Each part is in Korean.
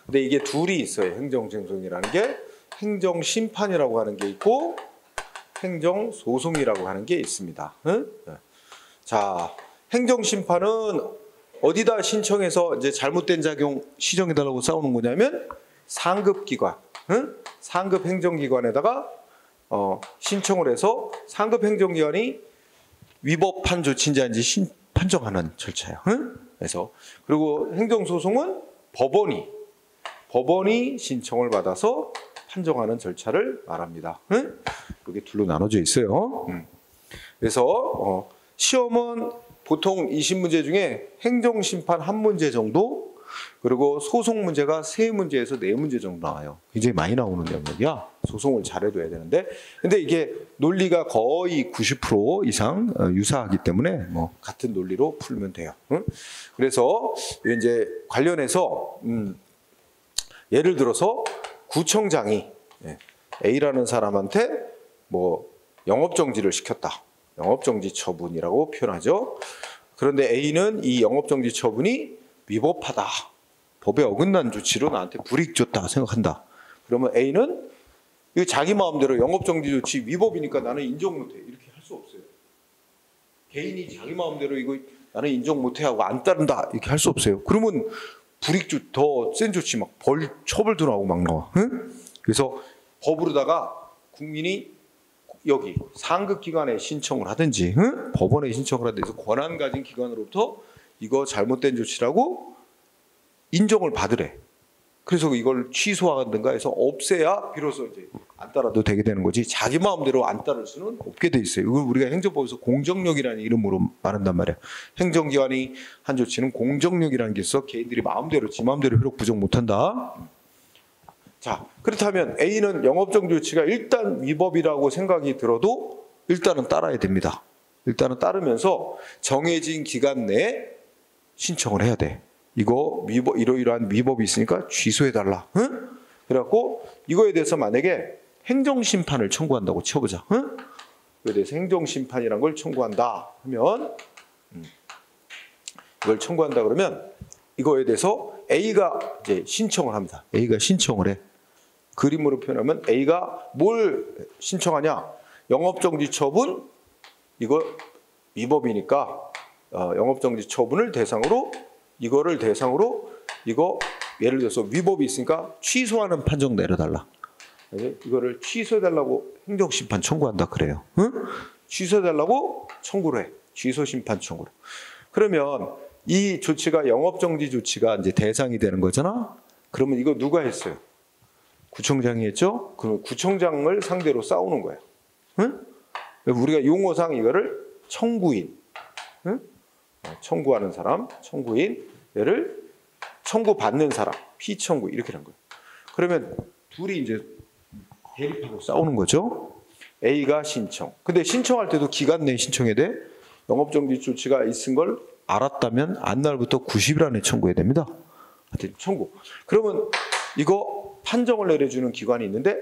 근데 이게 둘이 있어요. 행정소송이라는 게 행정심판이라고 하는 게 있고 행정소송이라고 하는 게 있습니다. 응? 자, 행정심판은 어디다 신청해서 이제 잘못된 작용 시정해달라고 싸우는 거냐면 상급기관, 응? 상급 행정기관에다가 신청을 해서 상급 행정기관이 위법한 조치인지 아닌지 판정하는 절차예요. 응? 그래서 그리고 행정소송은 법원이 신청을 받아서 판정하는 절차를 말합니다. 응? 이게 둘로 나눠져 있어요. 그래서 시험은 보통 20문제 중에 행정심판 1문제 정도, 그리고 소송 문제가 3문제에서 4문제 정도 나와요. 굉장히 많이 나오는 영역이야. 소송을 잘해둬야 되는데, 근데 이게 논리가 거의 90% 이상 유사하기 때문에 뭐 같은 논리로 풀면 돼요. 응? 그래서 이제 관련해서 예를 들어서 구청장이 A라는 사람한테 뭐 영업정지를 시켰다. 영업정지 처분이라고 표현하죠. 그런데 A는 이 영업정지 처분이 위법하다. 법에 어긋난 조치로 나한테 불이익 줬다 생각한다. 그러면 A는 이거 자기 마음대로 영업정지 조치 위법이니까 나는 인정 못해. 이렇게 할 수 없어요. 개인이 자기 마음대로 이거 나는 인정 못해 하고 안 따른다. 이렇게 할 수 없어요. 그러면 불이익 더 센 조치 막 처벌도 나오고 막 나와. 응? 그래서 법으로다가 국민이 여기 상급기관에 신청을 하든지 법원에 신청을 하든지 권한 가진 기관으로부터 이거 잘못된 조치라고 인정을 받으래. 그래서 이걸 취소하든가 해서 없애야 비로소 이제 안 따라도 되게 되는 거지, 자기 마음대로 안 따를 수는 없게 돼 있어요. 이걸 우리가 행정법에서 공정력이라는 이름으로 말한단 말이야. 행정기관이 한 조치는 공정력이라는 게 있어. 개인들이 마음대로 지 마음대로 효력 부족 못한다. 자, 그렇다면 A는 영업정지 조치가 일단 위법이라고 생각이 들어도 일단은 따라야 됩니다. 일단은 따르면서 정해진 기간 내에 신청을 해야 돼. 이거 이러이러한 위법이 있으니까 취소해달라. 응? 그래갖고 이거에 대해서 만약에 행정심판을 청구한다고 쳐보자. 응? 이거에 대해서 행정심판이란 걸 청구한다 하면 이걸 청구한다 그러면 이거에 대해서 A가 이제 신청을 합니다. A가 신청을 해. 그림으로 표현하면 A가 뭘 신청하냐? 영업정지 처분, 이거 위법이니까 영업정지 처분을 대상으로, 이거를 대상으로 이거 예를 들어서 위법이 있으니까 취소하는 판정 내려달라. 이거를 취소해달라고 행정심판 청구한다 그래요. 응? 취소해달라고 청구를 해. 취소심판 청구를. 그러면 이 조치가 영업정지 조치가 이제 대상이 되는 거잖아. 그러면 이거 누가 했어요? 구청장이 했죠? 그럼 구청장을 상대로 싸우는 거예요. 응? 우리가 용어상 이거를 청구인, 응? 청구하는 사람, 청구인, 얘를 청구받는 사람, 피청구 이렇게 한 거예요. 그러면 둘이 이제 대립하고 싸우는 거죠. A가 신청. 근데 신청할 때도 기간 내에 신청해야 돼. 영업정지 조치가 있은 걸 알았다면 안날부터 90일 안에 청구해야 됩니다. 하여튼 청구. 그러면 이거 판정을 내려주는 기관이 있는데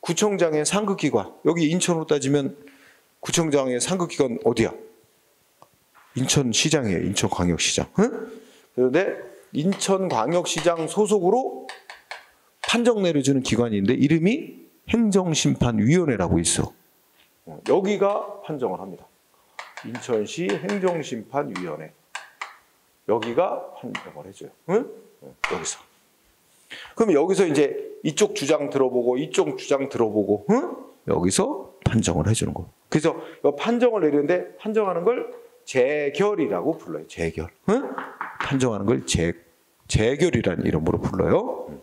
구청장의 상급기관. 여기 인천으로 따지면 구청장의 상급기관 어디야? 인천시장이에요. 인천광역시장. 응? 그런데 인천광역시장 소속으로 판정 내려주는 기관이 있는데 이름이 행정심판위원회라고 있어. 여기가 판정을 합니다. 인천시 행정심판위원회. 여기가 판정을 해줘요. 응? 여기서. 그럼 여기서 이제 이쪽 주장 들어보고 이쪽 주장 들어보고 응? 여기서 판정을 해주는 거. 그래서 판정을 내리는데 판정하는 걸 재결이라고 불러요. 재결. 응? 판정하는 걸 재결이라는 이름으로 불러요.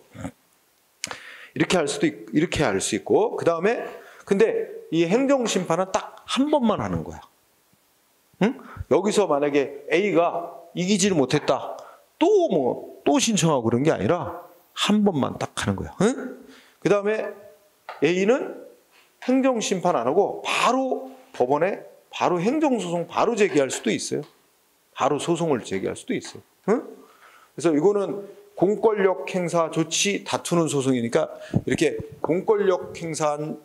이렇게 할 수도 이렇게 할 수 있고, 그 다음에 근데 이 행정심판은 딱 한 번만 하는 거야. 응? 여기서 만약에 A가 이기지를 못했다, 또 신청하고 그런 게 아니라 한 번만 딱 하는 거야. 응? 그 다음에 A는 행정심판 안 하고 바로 법원에 바로 행정소송 바로 제기할 수도 있어요. 바로 소송을 제기할 수도 있어요. 응? 그래서 이거는 공권력 행사 조치 다투는 소송이니까 이렇게 공권력 행사한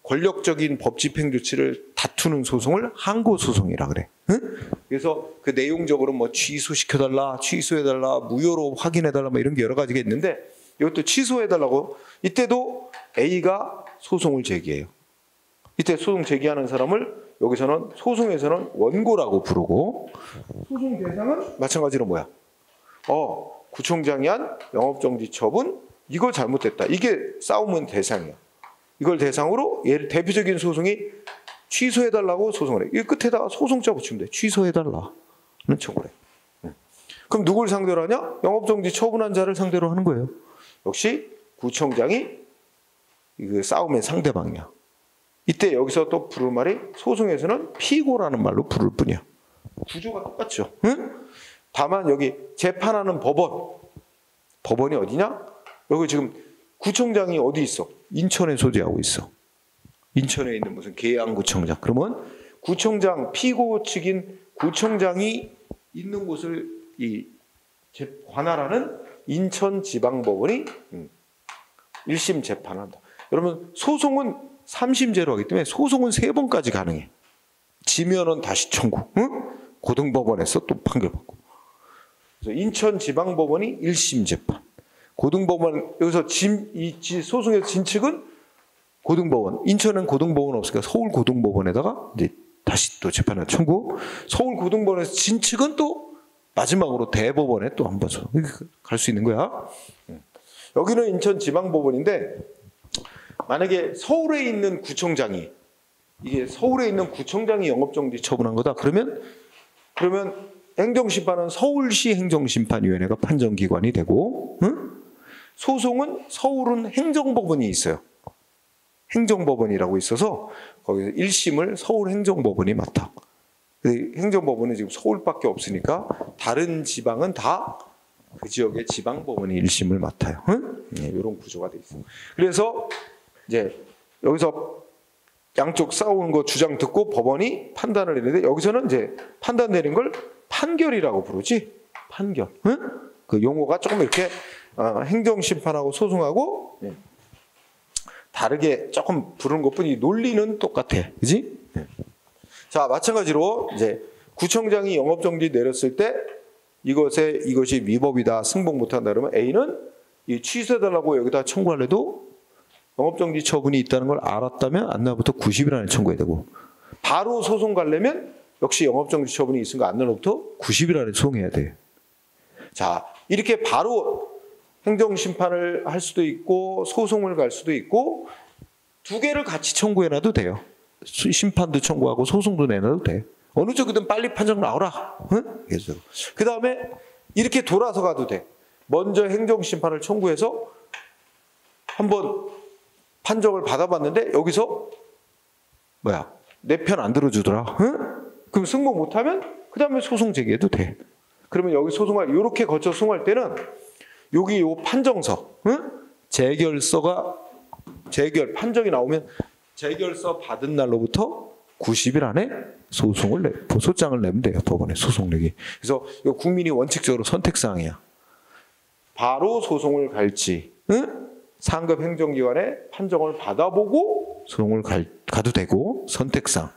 권력적인 법 집행 조치를 다투는 소송을 항고소송이라 그래. 응? 그래서 그 내용적으로 뭐 취소시켜달라, 취소해달라, 무효로 확인해달라 뭐 이런 게 여러 가지가 있는데 이것도 취소해달라고. 이때도 A가 소송을 제기해요. 이때 소송 제기하는 사람을 여기서는 소송에서는 원고라고 부르고, 소송 대상은 마찬가지로 뭐야? 구청장이 한 영업정지 처분, 이거 잘못됐다. 이게 싸움은 대상이야. 이걸 대상으로 얘를 대표적인 소송이 취소해달라고 소송을 해. 이 끝에다가 소송자 붙이면 돼. 취소해달라는 청구를 해. 그럼 누굴 상대로 하냐? 영업정지 처분한 자를 상대로 하는 거예요. 역시 구청장이 그 싸움의 상대방이야. 이때 여기서 또 부를 말이 소송에서는 피고라는 말로 부를 뿐이야. 구조가 똑같죠. 응? 다만 여기 재판하는 법원이 어디냐? 여기 지금 구청장이 어디 있어? 인천에 소재하고 있어. 인천에 있는 무슨 계양구청장. 그러면 구청장, 피고 측인 구청장이 있는 곳을 관할하는 인천지방법원이 1심 재판한다. 여러분 소송은 3심제로 하기 때문에 소송은 3번까지 가능해. 지면은 다시 청구. 응? 고등법원에서 또 판결받고. 그래서 인천지방법원이 1심 재판. 고등법원 여기서 소송에서 진 측은 고등법원. 인천은 고등법원 없으니까 서울 고등법원에다가 이제 다시 또 재판을 청구. 서울 고등법원에서 진 측은 또 마지막으로 대법원에 또 한 번 갈 수 있는 거야. 여기는 인천지방법원인데 만약에 서울에 있는 구청장이 영업정지 처분한 거다. 그러면 행정심판은 서울시 행정심판위원회가 판정기관이 되고, 소송은 서울은 행정법원이 있어요. 행정법원이라고 있어서 거기서 1심을 서울 행정법원이 맡아. 행정법원은 지금 서울밖에 없으니까 다른 지방은 다 그 지역의 지방법원이 1심을 맡아요. 이런 구조가 돼 있어요. 그래서 이제 여기서 양쪽 싸우는 거 주장 듣고 법원이 판단을 내리는데 여기서는 이제 판단 내린 걸 판결이라고 부르지. 판결. 그 용어가 조금 이렇게 행정심판하고 소송하고 다르게 조금 부르는 것뿐이 논리는 똑같아. 그지? 자, 마찬가지로 이제 구청장이 영업정지 내렸을 때 이것이 위법이다, 승복 못한다 그러면 A는 이 취소해달라고 여기다 청구하려도 영업정지 처분이 있다는 걸 알았다면 안날부터 90일 안에 청구해야 되고, 바로 소송 가려면 역시 영업정지 처분이 있으니까 안날부터 90일 안에 소송해야 돼. 자, 이렇게 바로 행정심판을 할 수도 있고 소송을 갈 수도 있고 두 개를 같이 청구해놔도 돼요. 심판도 청구하고 소송도 내놔도 돼. 어느 쪽이든 빨리 판정 나오라. 그 다음에 이렇게 돌아서 가도 돼. 먼저 행정심판을 청구해서 한번 판정을 받아봤는데 여기서 내 편 안 들어주더라. 그럼 승복 못하면 그 다음에 소송 제기해도 돼. 그러면 여기 소송을 이렇게 거쳐 소송할 때는 여기 요 판정서, 판정이 나오면 재결서 받은 날로부터 90일 안에 소장을 내면 돼요. 법원에 소송 내기. 그래서 이거 국민이 원칙적으로 선택사항이야. 바로 소송을 갈지, 상급 행정기관에 판정을 받아보고 소송을 가도 되고, 선택사항.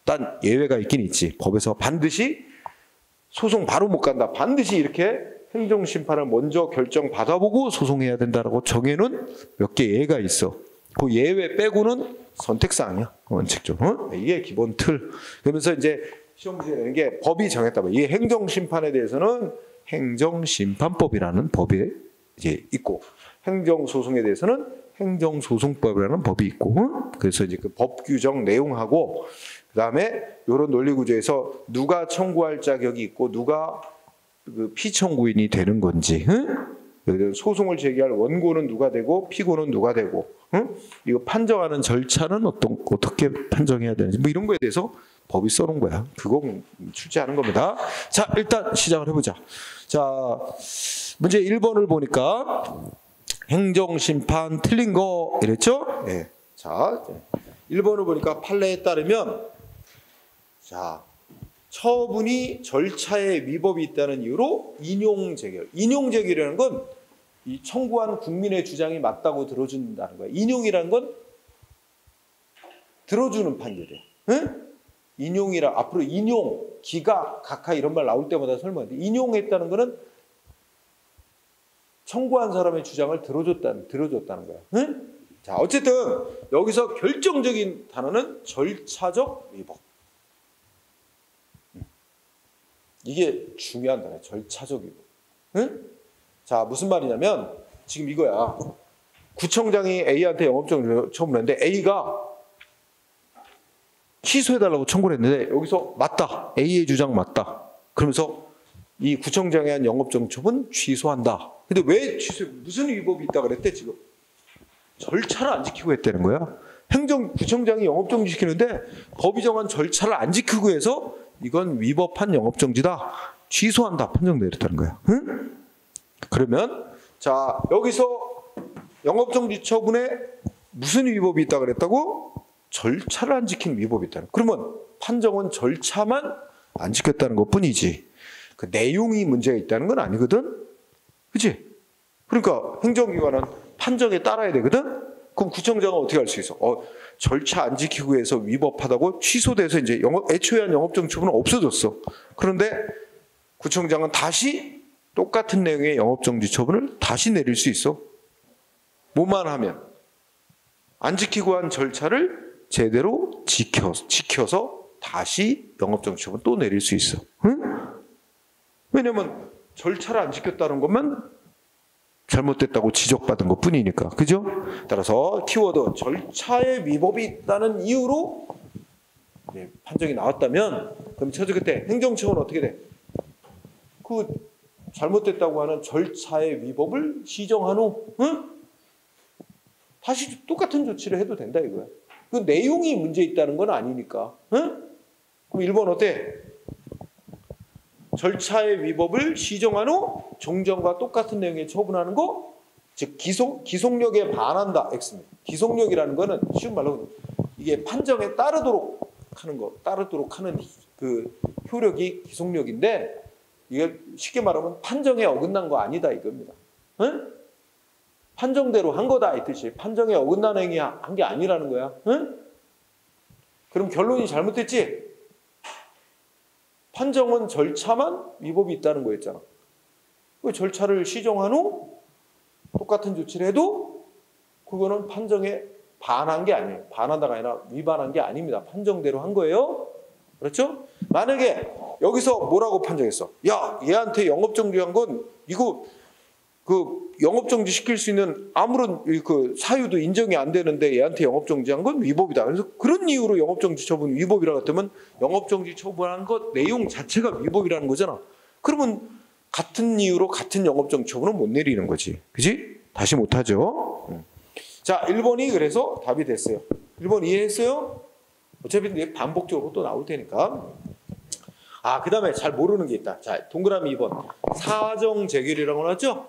단 예외가 있긴 있지. 법에서 반드시 소송 바로 못 간다. 반드시 이렇게 행정심판을 먼저 결정 받아보고 소송해야 된다라고 정해놓은 몇 개 예외가 있어. 그 예외 빼고는 선택사항이야. 원칙적으로. 이게 기본 틀. 그러면서 이제 시험지에 내는 게 법이 정했다. 이 행정심판에 대해서는 행정심판법이라는 법이 이제 있고, 행정소송에 대해서는 행정소송법이라는 법이 있고, 그래서 이제 그 법 규정 내용하고, 그 다음에 이런 논리 구조에서 누가 청구할 자격이 있고 누가 그 피청구인이 되는 건지, 소송을 제기할 원고는 누가 되고 피고는 누가 되고, 이거 판정하는 절차는 어떻게 판정해야 되는지 뭐 이런 거에 대해서 법이 써놓은 거야. 그거 출제하는 겁니다. 자, 일단 시작을 해보자. 자, 문제 1번을 보니까 행정심판 틀린 거 이랬죠? 네. 자, 1번을 보니까 판례에 따르면, 자, 처분이 절차에 위법이 있다는 이유로 인용재결. 인용재결이라는 건 이 청구한 국민의 주장이 맞다고 들어준다는 거야. 인용이라는 건 들어주는 판결이야. 인용이라 앞으로 인용, 기각, 각하 이런 말 나올 때마다 설명하는데, 인용했다는 거는 청구한 사람의 주장을 들어줬다는 거야. 응? 자, 어쨌든 여기서 결정적인 단어는 절차적 위법. 이게 중요한 단어야. 절차적 위법. 응? 자, 무슨 말이냐면 지금 이거야. 구청장이 A한테 영업정지 처분했는데 A가 취소해달라고 청구를 했는데 여기서 맞다. A의 주장 맞다. 그러면서 이 구청장에 한 영업정지 처분 취소한다. 근데 왜 취소해? 무슨 위법이 있다 그랬대 지금? 절차를 안 지키고 했다는 거야. 구청장이 영업정지 시키는데 법이 정한 절차를 안 지키고 해서 이건 위법한 영업정지다. 취소한다. 판정 내렸다는 거야. 응? 그러면 자 여기서 영업정지 처분에 무슨 위법이 있다 그랬다고? 절차를 안 지킨 위법이 있다는. 그러면 판정은 절차만 안 지켰다는 것뿐이지. 그 내용이 문제가 있다는 건 아니거든. 그렇지? 그러니까 행정기관은 판정에 따라야 되거든. 그럼 구청장은 어떻게 할 수 있어? 절차 안 지키고 해서 위법하다고 취소돼서 이제 애초에 한 영업정지 처분은 없어졌어. 그런데 구청장은 다시 똑같은 내용의 영업정지 처분을 다시 내릴 수 있어. 뭐만 하면 안 지키고 한 절차를 제대로 지켜서 다시 영업정지 처분 또 내릴 수 있어. 응? 왜냐면 절차를 안 지켰다는 것만 잘못됐다고 지적받은 것뿐이니까. 그죠? 따라서 키워드 절차에 위법이 있다는 이유로 판정이 나왔다면 그럼 처제 그때 행정처분은 어떻게 돼? 그 잘못됐다고 하는 절차의 위법을 시정한 후 응? 다시 똑같은 조치를 해도 된다 이거야. 그 내용이 문제 있다는 건 아니니까. 응? 그럼 1번 어때? 절차의 위법을 시정한 후 종전과 똑같은 내용에 처분하는 거, 즉 기속력에 반한다. X입니다. 기속력이라는 거는 쉬운 말로 이게 판정에 따르도록 하는 그 효력이 기속력인데 이게 쉽게 말하면 판정에 어긋난 거 아니다 이겁니다. 응? 판정대로 한 거다 이 뜻이. 판정에 어긋난 행위 한 게 아니라는 거야. 응? 그럼 결론이 잘못됐지? 판정은 절차만 위법이 있다는 거였잖아. 그 절차를 시정한 후 똑같은 조치를 해도 그거는 판정에 반한 게 아니에요. 반하다가 아니라 위반한 게 아닙니다. 판정대로 한 거예요. 그렇죠? 만약에 여기서 뭐라고 판정했어? 야, 얘한테 영업정지한 건 이거 그 영업정지 시킬 수 있는 아무런 그 사유도 인정이 안 되는데 얘한테 영업정지한 건 위법이다. 그래서 그런 이유로 영업정지 처분 위법이라고 했다면 영업정지 처분한 것 내용 자체가 위법이라는 거잖아. 그러면 같은 이유로 같은 영업정지 처분은 못 내리는 거지. 그지? 다시 못하죠. 자, 1번이 그래서 답이 됐어요. 1번 이해했어요? 어차피 반복적으로 또 나올 테니까. 그 다음에 잘 모르는 게 있다. 자, 동그라미 2번. 사정재결이라고 나왔죠?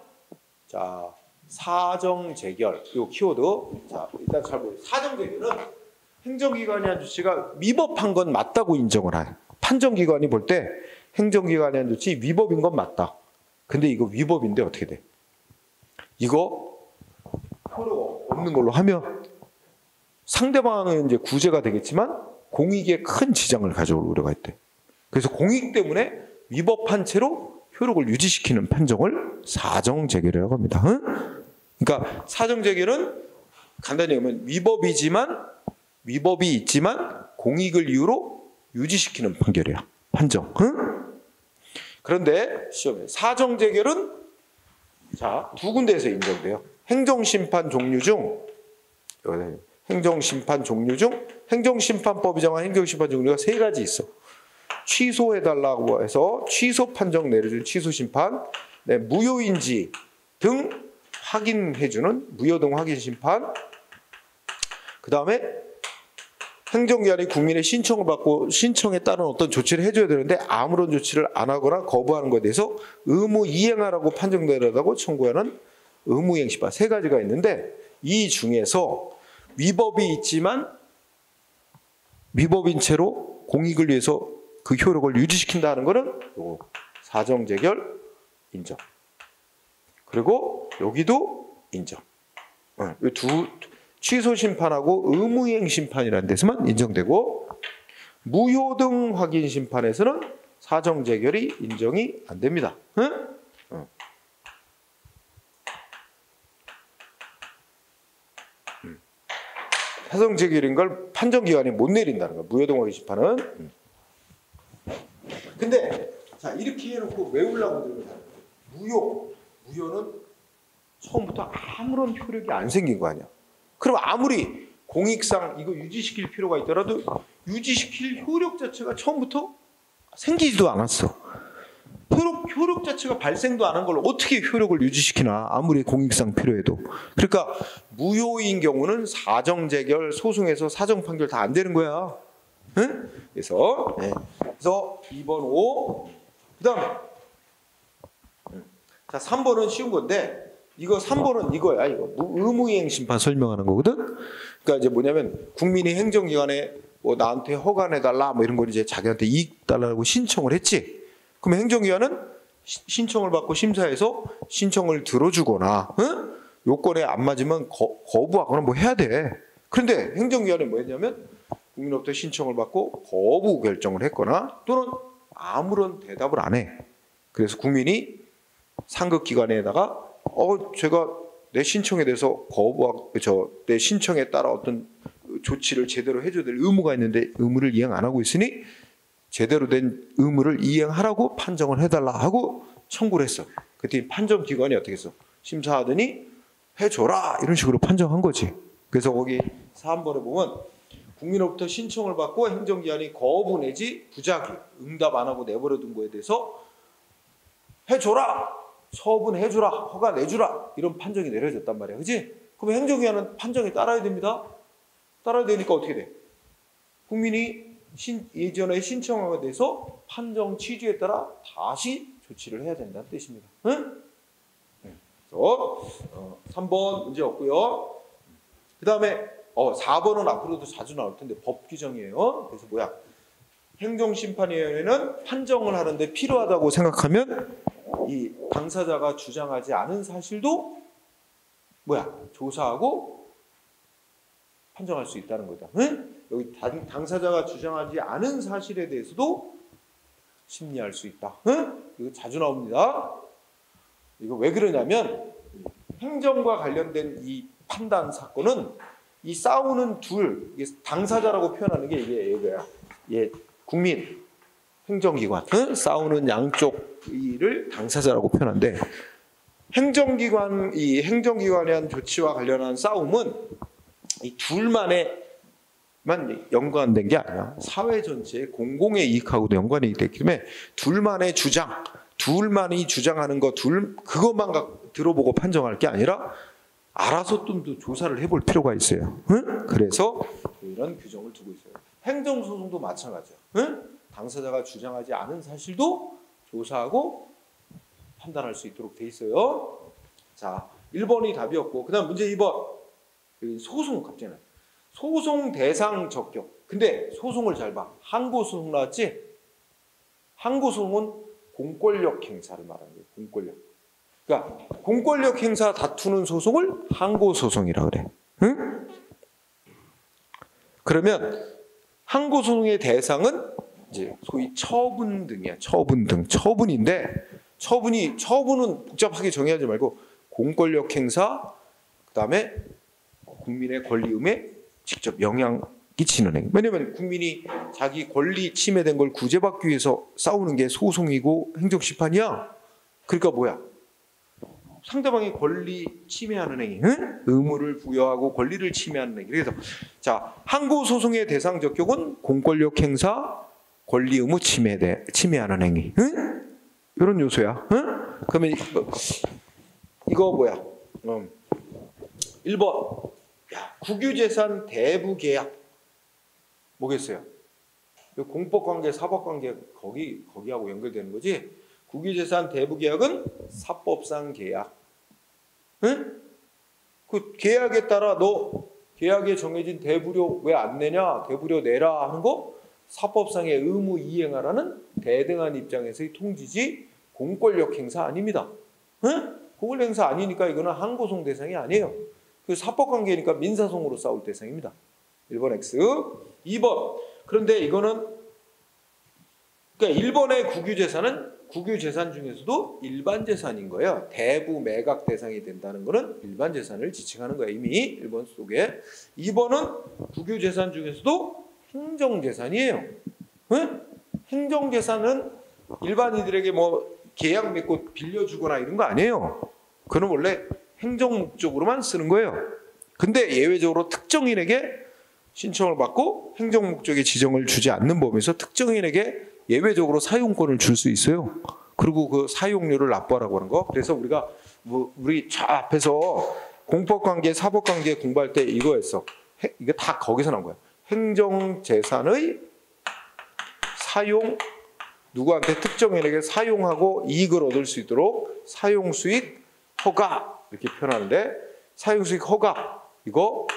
자, 사정재결. 이 키워드. 자, 일단 잘 보세요. 사정재결은 행정기관이 한 조치가 위법한 건 맞다고 인정을 해. 판정기관이 볼 때 행정기관이 한 조치 위법인 건 맞다. 근데 이거 위법인데 어떻게 돼? 이거 효력 없는 걸로 하면 상대방은 이제 구제가 되겠지만 공익에 큰 지장을 가져올 우려가 있대. 그래서 공익 때문에 위법한 채로 효력을 유지시키는 판정을 사정재결이라고 합니다. 응? 그러니까 사정재결은 간단히 얘기하면 위법이 있지만 공익을 이유로 유지시키는 판결이야. 판정. 응? 그런데 시험에 사정재결은 자, 두 군데에서 인정돼요. 행정심판 종류 중 행정심판법이 정한 행정심판 종류가 3가지 있어. 취소해달라고 해서 취소 판정 내려준 취소심판, 무효인지 등 확인해주는 무효 등 확인심판, 그 다음에 행정기관이 국민의 신청을 받고 신청에 따른 어떤 조치를 해줘야 되는데 아무런 조치를 안 하거나 거부하는 것에 대해서 의무 이행하라고 판정 내려다고 청구하는 의무이행심판 3가지가 있는데 이 중에서 위법이 있지만 위법인 채로 공익을 위해서 그 효력을 유지시킨다는 것은 사정재결 인정. 그리고 여기도 인정. 이 두 취소심판하고 의무이행심판이라는 데서만 인정되고 무효등 확인심판에서는 사정재결이 인정이 안 됩니다. 사정재결인 걸 판정기관이 못 내린다는 거야. 무효동의 심판은. 근데 자 이렇게 해놓고 외우려고 들면 무효는 처음부터 아무런 효력이 안 생긴 거 아니야. 그럼 아무리 공익상 이거 유지시킬 필요가 있더라도 유지시킬 효력 자체가 처음부터 생기지도 않았어. 효력 자체가 발생도 안 한 걸 어떻게 효력을 유지시키나 아무리 공익상 필요해도. 그러니까 무효인 경우는 사정재결 소송에서 사정판결 다 안 되는 거야. 응? 그래서 2번 5 그다음에 자 3번은 쉬운 건데 이거 3번은 이거야. 이거 의무이행 심판 설명하는 거거든. 그러니까 이제 뭐냐면 국민이 행정기관에 뭐 나한테 허가내달라 뭐 이런 걸 이제 자기한테 이익 달라고 신청을 했지. 그럼 행정기관은 신청을 받고 심사해서 신청을 들어주거나 요건에 안 맞으면 거부하거나 뭐 해야 돼. 그런데 행정기관이 뭐 했냐면 국민으로부터 신청을 받고 거부 결정을 했거나 또는 아무런 대답을 안 해. 그래서 국민이 상급기관에다가 제가 내 신청에 대해서 내 신청에 따라 어떤 조치를 제대로 해줘야 될 의무가 있는데 의무를 이행 안 하고 있으니 제대로 된 의무를 이행하라고 판정을 해달라 하고 청구를 했어. 그때 판정기관이 어떻게 했어? 심사하더니 해줘라 이런 식으로 판정한 거지. 그래서 거기 3번에 보면 국민으로부터 신청을 받고 행정기관이 거부 내지 부작위 응답 안 하고 내버려둔 거에 대해서 해줘라 처분해주라 허가 내주라 이런 판정이 내려졌단 말이야. 그지? 그럼 행정기관은 판정에 따라야 됩니다. 따라야 되니까 어떻게 돼? 국민이 예전에 신청에 대해서 판정 취지에 따라 다시 조치를 해야 된다는 뜻입니다. 응? 그래서 3번 문제 없고요. 그 다음에 4번은 앞으로도 자주 나올 텐데 법 규정이에요. 그래서 뭐야? 행정심판위원회는 판정을 하는데 필요하다고 생각하면 이 당사자가 주장하지 않은 사실도 조사하고 판정할 수 있다는 거다. 응? 여기 당사자가 주장하지 않은 사실에 대해서도 심리할 수 있다. 응? 이거 자주 나옵니다. 이거 왜 그러냐면 행정과 관련된 이 판단 사건은 이 싸우는 이게 당사자라고 표현하는 게 이게 이거야. 국민, 행정기관, 싸우는 양쪽을 당사자라고 표현하는데 행정기관에 한 조치와 관련한 싸움은 이 둘만에만 연관된 게 아니라 사회 전체의 공공의 이익하고도 연관이 되기 때문에 둘만이 주장하는 거 그것만 들어보고 판정할 게 아니라 알아서 좀 더 조사를 해볼 필요가 있어요. 그래서 이런 규정을 두고 있어요. 행정소송도 마찬가지야. 당사자가 주장하지 않은 사실도 조사하고 판단할 수 있도록 돼 있어요. 자, 1번이 답이었고 그 다음 문제 2번 소송 갑자기 나요. 소송 대상 적격. 근데 소송을 잘 봐. 항고소송 나왔지? 항고소송은 공권력 행사를 말하는 거예요. 공권력. 그러니까 공권력 행사 다투는 소송을 항고소송이라 그래. 응? 그러면 항고소송의 대상은 이제 소위 처분 등이야. 처분 등. 처분인데 처분은 복잡하게 정의하지 말고 공권력 행사 그다음에 국민의 권리음에 직접 영향 끼치는 행위. 왜냐하면 국민이 자기 권리 침해된 걸 구제받기 위해서 싸우는 게 소송이고 행정심판이야. 그러니까 뭐야? 상대방의 권리 침해하는 행위, 의무를 부여하고 권리를 침해하는 행위. 그래서 자 항고소송의 대상 적격은 공권력 행사, 권리 의무 침해하는 행위. 이런 요소야. 그러면 이거 뭐야? 1번 국유재산 대부계약 뭐겠어요? 공법관계, 사법관계 거기하고 연결되는 거지. 국유재산 대부계약은 사법상 계약. 응? 그 계약에 따라 너 계약에 정해진 대부료 왜 안 내냐? 대부료 내라 하는 거 사법상의 의무 이행하라는 대등한 입장에서의 통지지 공권력 행사 아닙니다. 응? 공권력 행사 아니니까 이거는 항고소송 대상이 아니에요. 그 사법관계니까 민사소송으로 싸울 대상입니다. 1번 X. 2번. 그런데 이거는 그러니까 1번의 국유재산은 국유 재산 중에서도 일반 재산인 거예요. 대부 매각 대상이 된다는 거는 일반 재산을 지칭하는 거예요. 이미 1번 속에. 2번은 국유 재산 중에서도 행정 재산이에요. 응? 행정 재산은 일반인들에게 뭐 계약 맺고 빌려주거나 이런 거 아니에요. 그는 원래 행정 목적으로만 쓰는 거예요. 근데 예외적으로 특정인에게 신청을 받고 행정 목적의 지정을 주지 않는 범위에서 특정인에게 예외적으로 사용권을 줄 수 있어요. 그리고 그 사용료를 납부하라고 하는 거. 그래서 우리가 우리 저 앞에서 공법관계, 사법관계 공부할 때 이거 했어. 이게 다 거기서 나온 거야. 행정재산의 사용, 누구한테 특정인에게 사용하고 이익을 얻을 수 있도록 사용수익 허가 이렇게 표현하는데, 사용수익 허가 이거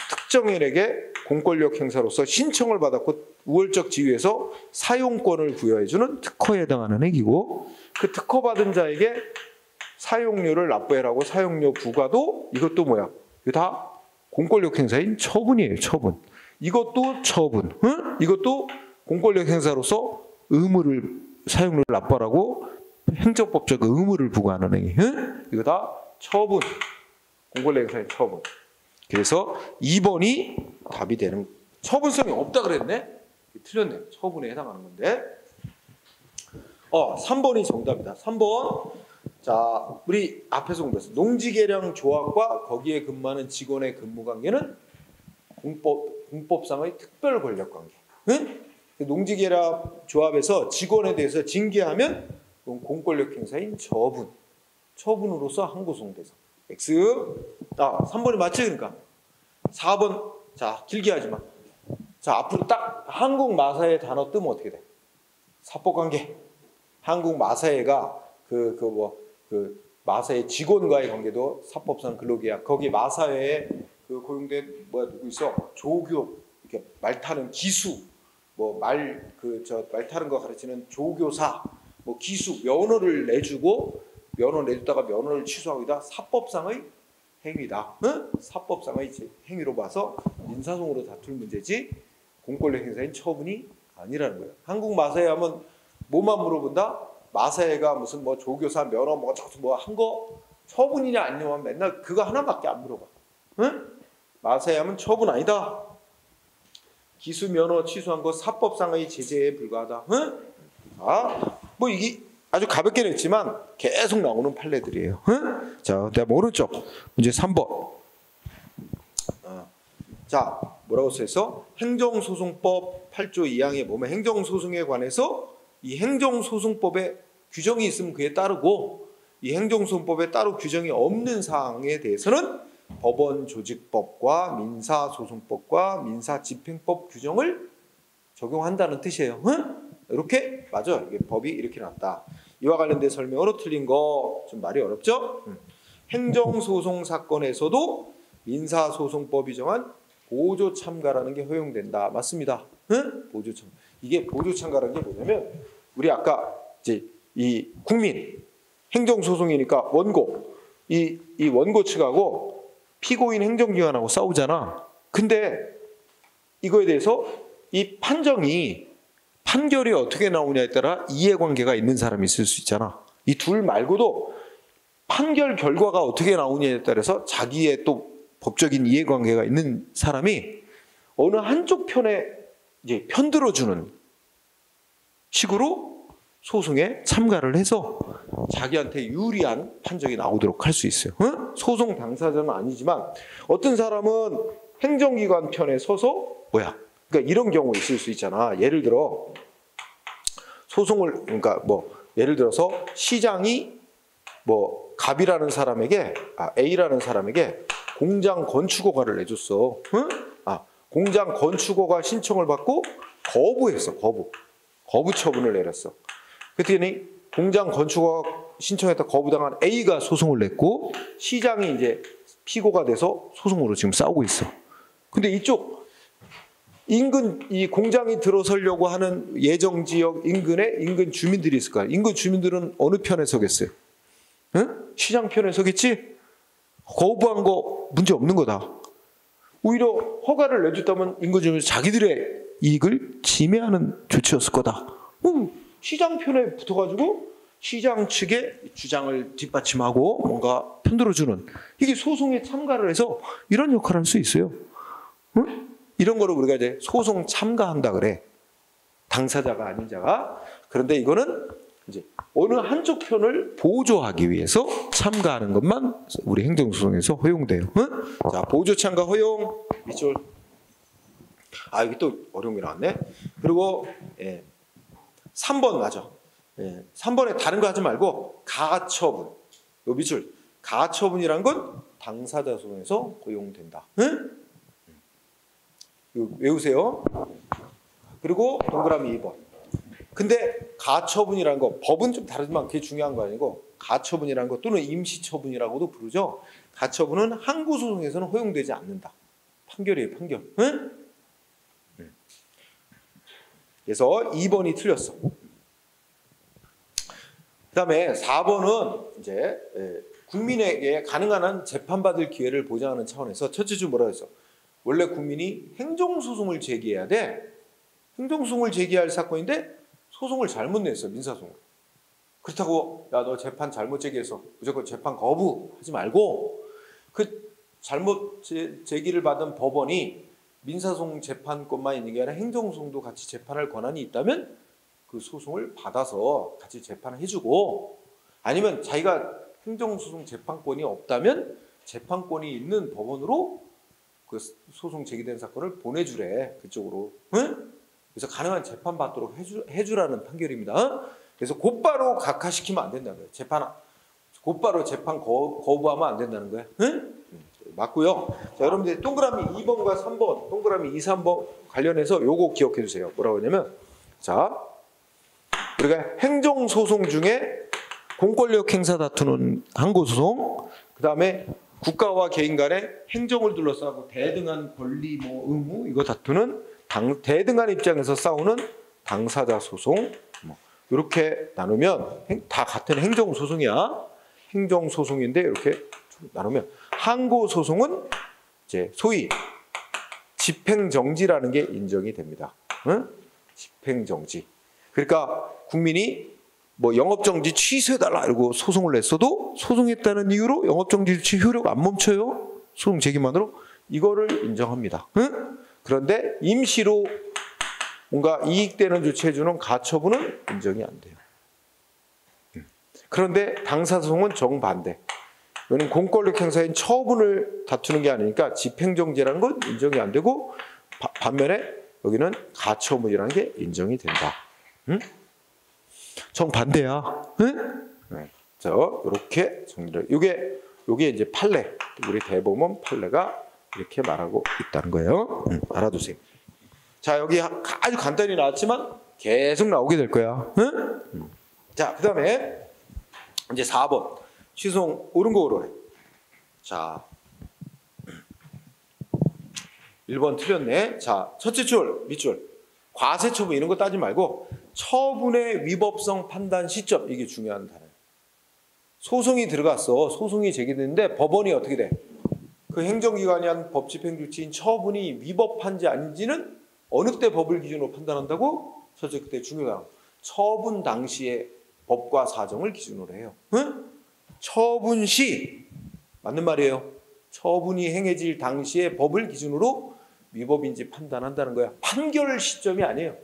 특정인에게 공권력 행사로서 신청을 받았고 우월적 지위에서 사용권을 부여해주는 특허에 해당하는 행위고, 그 특허받은 자에게 사용료를 납부해라고 사용료 부과도 이것도 뭐야? 이거 다 공권력 행사인 처분이에요. 처분. 이것도 처분. 응? 이것도 공권력 행사로서 의무를, 사용료를 납부하라고 행정법적 의무를 부과하는 행위. 응? 이거 다 처분. 공권력 행사인 처분. 그래서 2번이 답이 되는, 처분성이 없다 그랬네? 틀렸네. 처분에 해당하는 건데. 3번이 정답이다. 3번. 자, 우리 앞에서 공부했어. 농지계량 조합과 거기에 근무하는 직원의 근무 관계는 공법상의 특별 권력 관계. 응? 농지계량 조합에서 직원에 대해서 징계하면 공권력 행사인 처분. 처분으로서 항고소송 대상. X. 3번이 맞지? 그러니까. 4번. 자, 길게 하지 마. 자, 앞으로 딱 한국 마사회 단어 뜨면 어떻게 돼? 사법관계. 한국 마사회가 마사회 직원과의 관계도 사법상 근로계약. 거기 마사회에 그 고용된 누구 있어? 조교, 이렇게 말 타는 기수, 말 타는 거 가르치는 조교사, 기수, 면허를 내주고 면허 내줬다가 면허를 취소하기다 사법상의 행위다. 응? 사법상의 행위로 봐서 민사소송으로 다툴 문제지 공권력 행사인 처분이 아니라는 거예요. 한국 마사회 하면 뭐만 물어본다? 마사회가 무슨 조교사 면허 한 거 처분이냐 아니냐 하면 맨날 그거 하나밖에 안 물어봐. 응? 마사회 하면 처분 아니다. 기수 면허 취소한 거 사법상의 제재에 불과하다. 응? 이게 아주 가볍게 냈지만 계속 나오는 판례들이에요. 응? 자, 그다음 오른쪽 문제 3번. 자, 뭐라고 써있어? 행정소송법 8조 2항에 보면 행정소송에 관해서 이 행정소송법에 규정이 있으면 그에 따르고, 이 행정소송법에 따로 규정이 없는 사항에 대해서는 법원조직법과 민사소송법과 민사집행법 규정을 적용한다는 뜻이에요. 응? 이렇게 맞아. 이게 법이 이렇게 났다. 이와 관련된 설명으로 틀린 거 좀 말이 어렵죠? 행정소송 사건에서도 민사소송법이 정한 보조참가라는 게 허용된다. 맞습니다. 응? 보조참가. 이게 보조참가라는 게 뭐냐면, 우리 아까 이제 이 국민 행정소송이니까 원고, 이 원고 측하고 피고인 행정기관하고 싸우잖아. 근데 이거에 대해서 이 판결이 어떻게 나오냐에 따라 이해관계가 있는 사람이 있을 수 있잖아. 이 둘 말고도 판결 결과가 어떻게 나오냐에 따라서 자기의 또 법적인 이해관계가 있는 사람이 어느 한쪽 편에 이제 편들어주는 식으로 소송에 참가를 해서 자기한테 유리한 판정이 나오도록 할 수 있어요. 응? 소송 당사자는 아니지만 어떤 사람은 행정기관 편에 서서 그러니까 이런 경우 있을 수 있잖아. 예를 들어 그러니까 예를 들어서 시장이 갑이라는 사람에게 A라는 사람에게 공장 건축 허가를 내줬어. 응? 공장 건축 허가 신청을 받고 거부했어. 거부 처분을 내렸어. 그랬더니 공장 건축 허가 신청했다 거부당한 A가 소송을 냈고, 시장이 이제 피고가 돼서 소송으로 지금 싸우고 있어. 근데 이쪽 인근 이 공장이 들어서려고 하는 예정지역 인근 주민들이 있을 거야. 인근 주민들은 어느 편에 서겠어요? 응? 시장 편에 서겠지? 거부한 거 문제 없는 거다. 오히려 허가를 내줬다면 인근 주민은 자기들의 이익을 침해하는 조치였을 거다. 시장편에 붙어가지고 시장 측의 주장을 뒷받침하고 뭔가 편들어주는 이게 소송에 참가를 해서 이런 역할을 할 수 있어요. 응? 이런 거를 우리가 이제 소송 참가한다 그래. 당사자가 아닌 자가. 그런데 이거는 이제 어느 한쪽 편을 보조하기 위해서 참가하는 것만 우리 행정소송에서 허용돼요. 응? 자, 보조 참가 허용 밑줄. 아, 여기 또 어려운 게 나왔네. 그리고 3번 맞아. 3번에 다른 거 하지 말고 가처분. 요 밑줄. 가처분이란 건 당사자 소송에서 허용된다. 응? 이거 외우세요. 그리고 동그라미 2번. 근데 가처분이라는 거 법은 좀 다르지만 그게 중요한 거 아니고 가처분이라는 거 또는 임시처분이라고도 부르죠. 가처분은 항고소송에서는 허용되지 않는다. 판결이에요, 판결. 응? 그래서 2번이 틀렸어. 그다음에 4번은 이제 국민에게 가능한 한 재판받을 기회를 보장하는 차원에서 첫째 줄 뭐라 했어? 원래 국민이 행정소송을 제기해야 돼. 행정소송을 제기할 사건인데 소송을 잘못 냈어, 민사소송을. 그렇다고 야, 너 재판 잘못 제기해서 무조건 재판 거부하지 말고 그 잘못 제기를 받은 법원이 민사소송 재판권만 있는 게 아니라 행정소송도 같이 재판할 권한이 있다면 그 소송을 받아서 같이 재판을 해주고 아니면 자기가 행정소송 재판권이 없다면 재판권이 있는 법원으로 그 소송 제기된 사건을 보내주래, 그쪽으로. 응? 그래서 가능한 재판 받도록 해주라는 판결입니다. 그래서 곧바로 각하시키면 안 된다는 거예요. 곧바로 재판 거부하면 안 된다는 거예요. 응? 맞고요. 자, 여러분들 동그라미 2번과 3번, 동그라미 2, 3번 관련해서 요거 기억해 주세요. 뭐라고 하냐면, 자, 우리가 행정소송 중에 공권력 행사 다투는 항고소송, 그 다음에 국가와 개인 간의 행정을 둘러싸고 대등한 권리, 의무 이거 다투는 대등한 입장에서 싸우는 당사자 소송, 이렇게 나누면 다 같은 행정소송이야. 행정소송인데 이렇게 나누면 항고소송은 이제 소위 집행정지라는 게 인정이 됩니다. 응? 집행정지. 그러니까 국민이 영업정지 취소해달라 이러고 소송을 냈어도 소송했다는 이유로 영업정지 조치 효력 안 멈춰요. 소송 제기만으로 이거를 인정합니다. 응? 그런데 임시로 뭔가 이익되는 조치해주는 가처분은 인정이 안 돼요. 그런데 당사소송은 정반대. 이거는 공권력 행사인 처분을 다투는 게 아니니까 집행정지라는 건 인정이 안 되고 반면에 여기는 가처분이라는 게 인정이 된다. 응? 정반대야. 응? 네. 자, 이렇게 정리를. 요게 이제 판례. 우리 대법원 판례가 이렇게 말하고 있다는 거예요. 알아두세요. 자, 여기 아주 간단히 나왔지만 계속 나오게 될 거야. 응? 자, 그 다음에 이제 4번. 취소송 옳은 거 오르래. 자, 1번 틀렸네. 자, 첫째 줄, 밑줄. 과세처분 이런 거 따지 말고 처분의 위법성 판단 시점, 이게 중요한 단어예요. 소송이 들어갔어. 소송이 제기됐는데 법원이 어떻게 돼? 그 행정기관이 한 법집행조치인 처분이 위법한지 아닌지는 어느 때 법을 기준으로 판단한다고? 첫째, 그때 중요한 처분 당시의 법과 사정을 기준으로 해요. 응? 처분 시, 맞는 말이에요. 처분이 행해질 당시의 법을 기준으로 위법인지 판단한다는 거야. 판결 시점이 아니에요.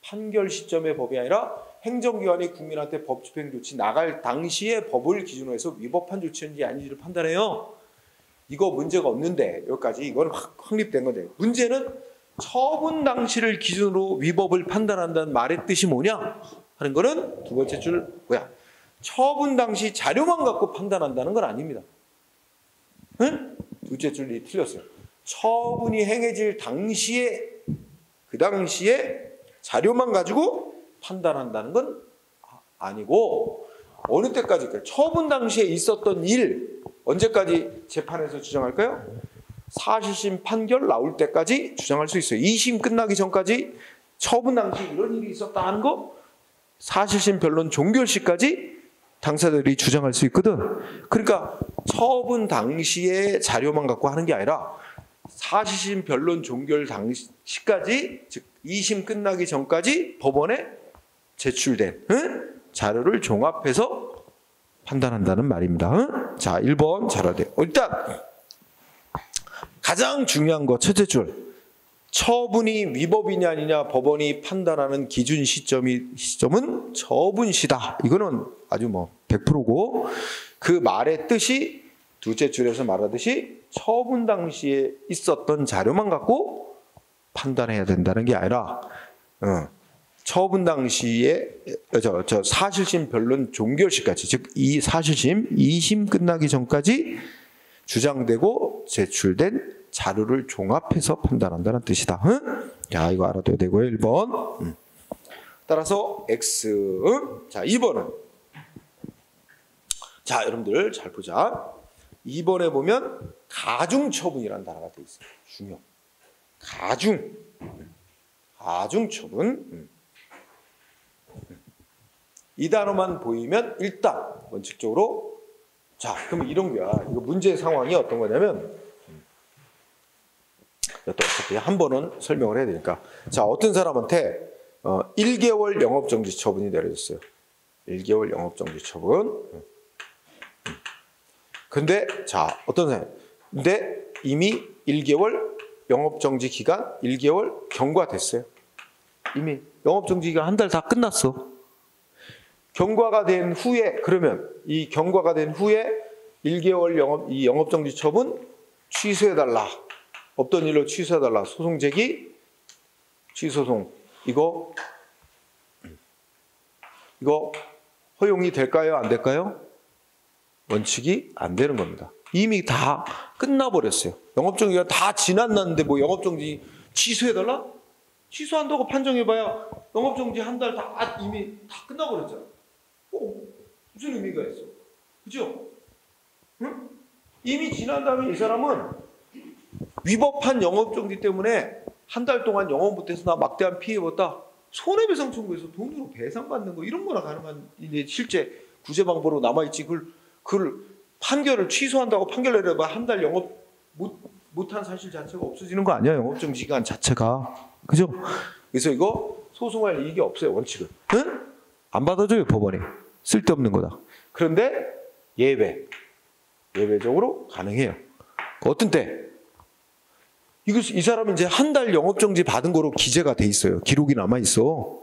판결 시점의 법이 아니라 행정기관이 국민한테 법집행조치 나갈 당시의 법을 기준으로 해서 위법한 조치인지 아닌지를 판단해요. 이거 문제가 없는데 여기까지 이건 확립된 건데 문제는 처분 당시를 기준으로 위법을 판단한다는 말의 뜻이 뭐냐 하는 거는 두 번째 줄 뭐야? 처분 당시 자료만 갖고 판단한다는 건 아닙니다. 응? 둘째 줄이 틀렸어요. 처분이 행해질 당시에 그 당시에 자료만 가지고 판단한다는 건 아니고 어느 때까지 처분 당시에 있었던 일 언제까지 재판에서 주장할까요? 사실심 판결 나올 때까지 주장할 수 있어요. 2심 끝나기 전까지 처분 당시 이런 일이 있었다 하는 거 사실심 변론 종결 시까지 당사자들이 주장할 수 있거든. 그러니까 처분 당시의 자료만 갖고 하는 게 아니라 사실심 변론 종결 당시까지 즉 2심 끝나기 전까지 법원에 제출된 자료를 종합해서 판단한다는 말입니다. 자, 1번 잘 알아야 돼요. 일단 가장 중요한 거 첫째 줄. 처분이 위법이냐 아니냐 법원이 판단하는 기준 시점은 처분시다. 이거는 아주 뭐 100%고 그 말의 뜻이 둘째 줄에서 말하듯이 처분 당시에 있었던 자료만 갖고 판단해야 된다는 게 아니라 처분 당시에 저 사실심 변론 종결시까지, 즉 이 사실심 2심 끝나기 전까지 주장되고 제출된 자료를 종합해서 판단한다는 뜻이다. 자, 이거 알아둬야 되고요. 1번. 따라서 X. 자, 2번은. 자, 여러분들 잘 보자. 2번에 보면 가중처분이라는 단어가 되어 있어요. 중요. 가중처분. 이 단어만 보이면 일단 원칙적으로 자, 그럼 이런 거야. 이거 문제 상황이 어떤 거냐면 또 어차피 한 번은 설명을 해야 되니까. 자, 어떤 사람한테 1개월 영업정지 처분이 내려졌어요. 1개월 영업정지 처분. 근데 자, 어떤 사람? 근데 이미 1개월 영업정지 기간 1개월 경과됐어요. 이미 영업정지 기간 한 달 다 끝났어. 경과가 된 후에 그러면 이 경과가 된 후에 1개월 영업정지 처분 취소해달라. 없던 일로 취소해달라. 소송 제기, 취소송. 이거 허용이 될까요? 안 될까요? 원칙이 안 되는 겁니다. 이미 다 끝나버렸어요. 영업정지가 다 지났는데 뭐 영업정지 취소해달라? 취소한다고 판정해봐야 영업정지 한 달 다 이미 다 끝나버렸잖아. 무슨 의미가 있어? 그죠? 응? 이미 지난 다음에 이 사람은 위법한 영업정지 때문에 한 달 동안 영업 못해서 나 막대한 피해 입었다. 손해배상 청구해서 돈으로 배상받는 거 이런 거나 가능한 이제 실제 구제방법으로 남아있지. 그걸 판결을 취소한다고 판결 내려봐 한 달 영업 못한 사실 자체가 없어지는 거 아니야. 영업정지 기간 자체가. 그죠? 그래서 이거 소송할 이익이 없어요. 원칙은. 응? 안 받아줘요. 법원이. 쓸데없는 거다. 그런데 예외적으로 가능해요. 어떤 때? 이 사람이 이제 한 달 영업정지 받은 거로 기재가 돼 있어요. 기록이 남아있어.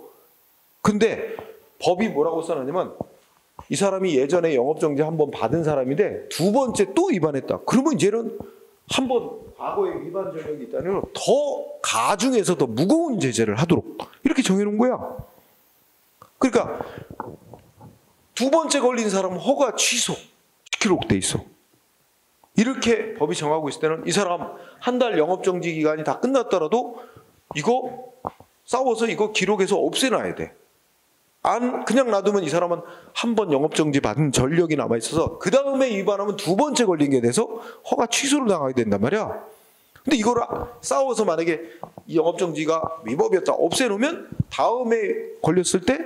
근데 법이 뭐라고 써놨냐면 이 사람이 예전에 영업정지 한 번 받은 사람인데 두 번째 또 위반했다. 그러면 이제는 한 번 과거에 위반 전력이 있다면 더 가중해서 더 무거운 제재를 하도록 이렇게 정해놓은 거야. 그러니까 두 번째 걸린 사람은 허가 취소 기록돼 있어. 이렇게 법이 정하고 있을 때는 이 사람 한 달 영업정지 기간이 다 끝났더라도 이거 싸워서 이거 기록에서 없애놔야 돼. 그냥 놔두면 이 사람은 한 번 영업정지 받은 전력이 남아있어서 그 다음에 위반하면 두 번째 걸린 게 돼서 허가 취소를 당하게 된단 말이야. 근데 이걸 싸워서 만약에 이 영업정지가 위법이었다 없애놓으면 다음에 걸렸을 때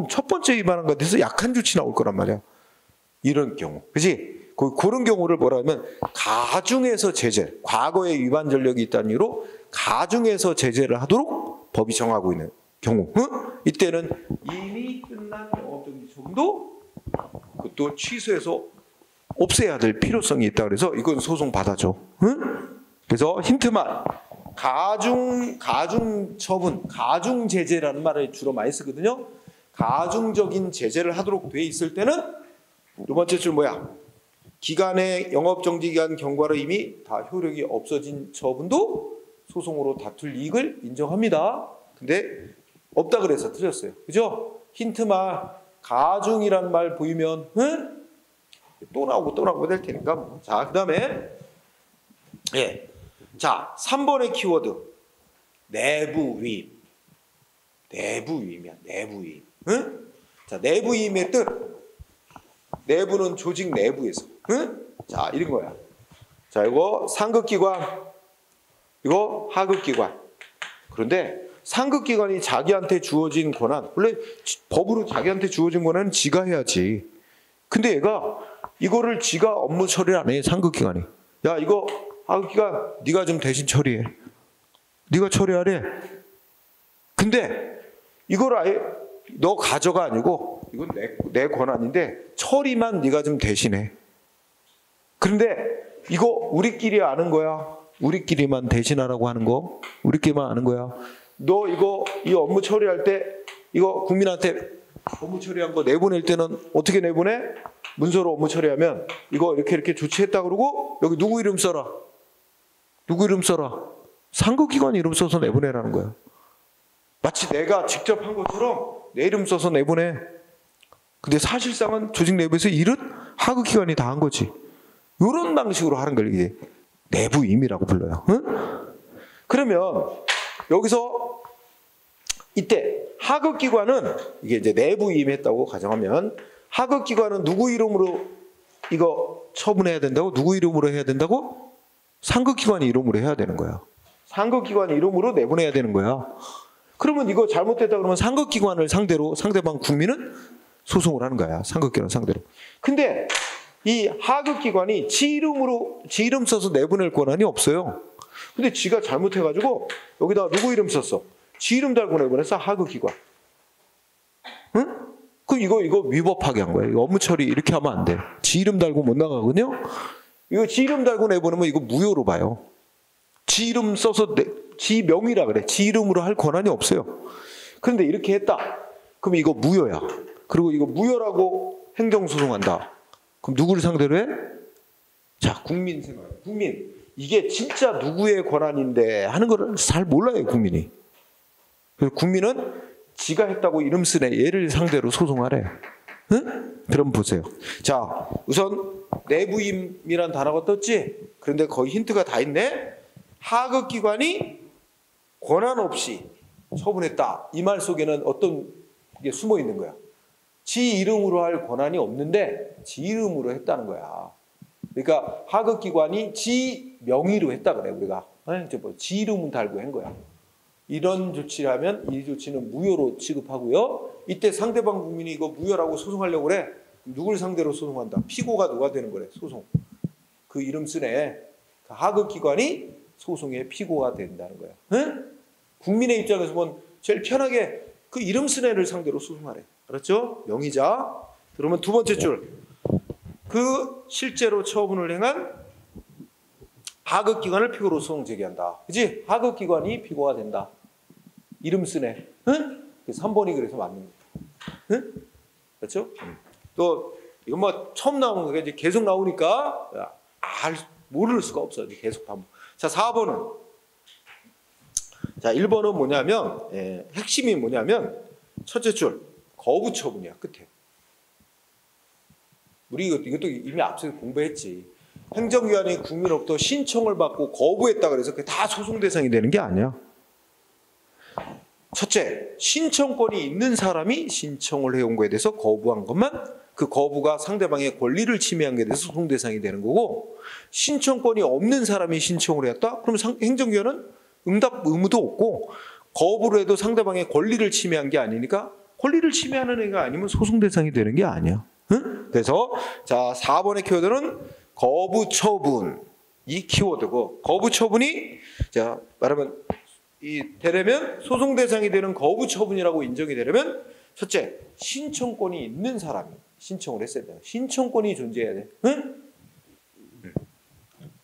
첫 번째 위반한 것에 대해서 약한 조치 나올 거란 말이야. 이런 경우. 그치? 그런 경우를 뭐라 하면 가중해서 제재, 과거에 위반 전력이 있다는 이유로 가중해서 제재를 하도록 법이 정하고 있는 경우. 이때는 이미 끝난 영업정지 처분도 그것도 취소해서 없애야 될 필요성이 있다. 그래서 이건 소송 받아줘. 그래서 힌트만 가중 처분, 가중 제재라는 말을 주로 많이 쓰거든요. 가중적인 제재를 하도록 돼 있을 때는 두 번째 줄 뭐야? 기간의 영업정지 기간 경과로 이미 다 효력이 없어진 처분도 소송으로 다툴 이익을 인정합니다. 근데 없다 그래서 틀렸어요. 그죠? 힌트만 가중이란 말 보이면 또 나오고 될 테니까. 자, 그다음에 자, 3번의 키워드 내부위임. 내부위임이야. 내부위임. 자, 내부위임의 뜻. 내부는 조직 내부에서. 자, 이런 거야. 자, 이거 상급기관, 이거 하급기관. 그런데 상급기관이 자기한테 주어진 권한, 원래 법으로 자기한테 주어진 권한은 지가 해야지. 근데 얘가 이거를 지가 업무 처리를 안 해, 상급기관이. 야, 이거 하급기관 네가 좀 대신 처리해. 네가 처리하래. 근데 이걸 아예 너 가져가 아니고 이건 내 권한인데 처리만 네가 좀 대신해. 그런데 이거 우리끼리 아는 거야. 우리끼리만 대신하라고 하는 거. 우리끼리만 아는 거야. 너 이거 이 업무 처리할 때 이거 국민한테 업무 처리한 거 내보낼 때는 어떻게 내보내? 문서로 업무 처리하면 이거 이렇게 조치했다 그러고 여기 누구 이름 써라. 누구 이름 써라. 상급기관 이름 써서 내보내라는 거야. 마치 내가 직접 한 것처럼 내 이름 써서 내보내. 근데 사실상은 조직 내부에서 일은 하급기관이 다 한 거지. 이런 방식으로 하는 걸 이제 내부 임의라고 불러요. 응? 그러면 여기서 이때 하급기관은 이게 이제 내부 임의했다고 가정하면 하급기관은 누구 이름으로 이거 처분해야 된다고? 누구 이름으로 해야 된다고? 상급기관이 이름으로 해야 되는 거야. 상급기관 이름으로 내보내야 되는 거야. 그러면 이거 잘못됐다 그러면 상급기관을 상대로 상대방 국민은 소송을 하는 거야. 상급기관 상대로. 근데 이 하급기관이 지 이름 써서 내보낼 권한이 없어요. 근데 지가 잘못해가지고 여기다 누구 이름 썼어? 지 이름 달고 내보냈어. 하급기관. 응? 그럼 이거 위법하게 한 거예요. 업무 처리 이렇게 하면 안 돼. 지 이름 달고 못 나가거든요. 이거 지 이름 달고 내보내면 이거 무효로 봐요. 지 이름 써서 지 명의라 그래. 지 이름으로 할 권한이 없어요. 그런데 이렇게 했다. 그럼 이거 무효야. 그리고 이거 무효라고 행정소송한다. 그럼 누구를 상대로 해? 자, 국민 생각. 국민. 이게 진짜 누구의 권한인데 하는 거를 잘 몰라요, 국민이. 그래서 국민은 지가 했다고 이름 쓰네. 얘를 상대로 소송하래. 응? 그럼 보세요. 자, 우선 내부임이란 단어가 떴지? 그런데 거의 힌트가 다 있네? 하급기관이 권한 없이 처분했다. 이 말 속에는 어떤 게 숨어 있는 거야? 지 이름으로 할 권한이 없는데 지 이름으로 했다는 거야. 그러니까 하급기관이 지 명의로 했다 그래 우리가. 지 이름은 달고 한 거야. 이런 조치를 하면 이 조치는 무효로 취급하고요. 이때 상대방 국민이 이거 무효라고 소송하려고 그래. 누굴 상대로 소송한다? 피고가 누가 되는 거래? 소송. 그 이름 쓰네. 그 하급기관이 소송의 피고가 된다는 거야. 응? 국민의 입장에서 보면 제일 편하게 그 이름 쓴 애를 상대로 소송하래. 알았죠? 명의자. 그러면 두 번째 줄. 그 실제로 처분을 행한 하급기관을 피고로 소송 제기한다. 그치? 하급기관이 피고가 된다. 이름 쓴 애. 응? 3번이 그래서 맞는 거야. 응? 그렇죠? 또 이건 뭐 처음 나오는 거가 이제 계속 나오니까 모를 수가 없어. 이제 계속 반복. 자, 4번은 자, 1번은 뭐냐면 핵심이 뭐냐면 첫째 줄 거부 처분이야. 끝에. 우리 이것도 이미 앞서 공부했지. 행정기관이 국민으로부터 신청을 받고 거부했다 그래서 그게 다 소송 대상이 되는 게 아니야. 첫째, 신청권이 있는 사람이 신청을 해온 거에 대해서 거부한 것만 그 거부가 상대방의 권리를 침해한 것에 대해서 소송 대상이 되는 거고, 신청권이 없는 사람이 신청을 했다? 그럼 행정기관은 응답 의무도 없고 거부를 해도 상대방의 권리를 침해한 게 아니니까 권리를 침해하는 애가 아니면 소송 대상이 되는 게 아니야. 응? 그래서 자, 4번의 키워드는 거부 처분. 이 키워드고, 거부 처분이 자, 말하면 되려면 소송 대상이 되는 거부 처분이라고 인정이 되려면 첫째, 신청권이 있는 사람이 신청을 했어야 돼요. 신청권이 존재해야 돼. 응?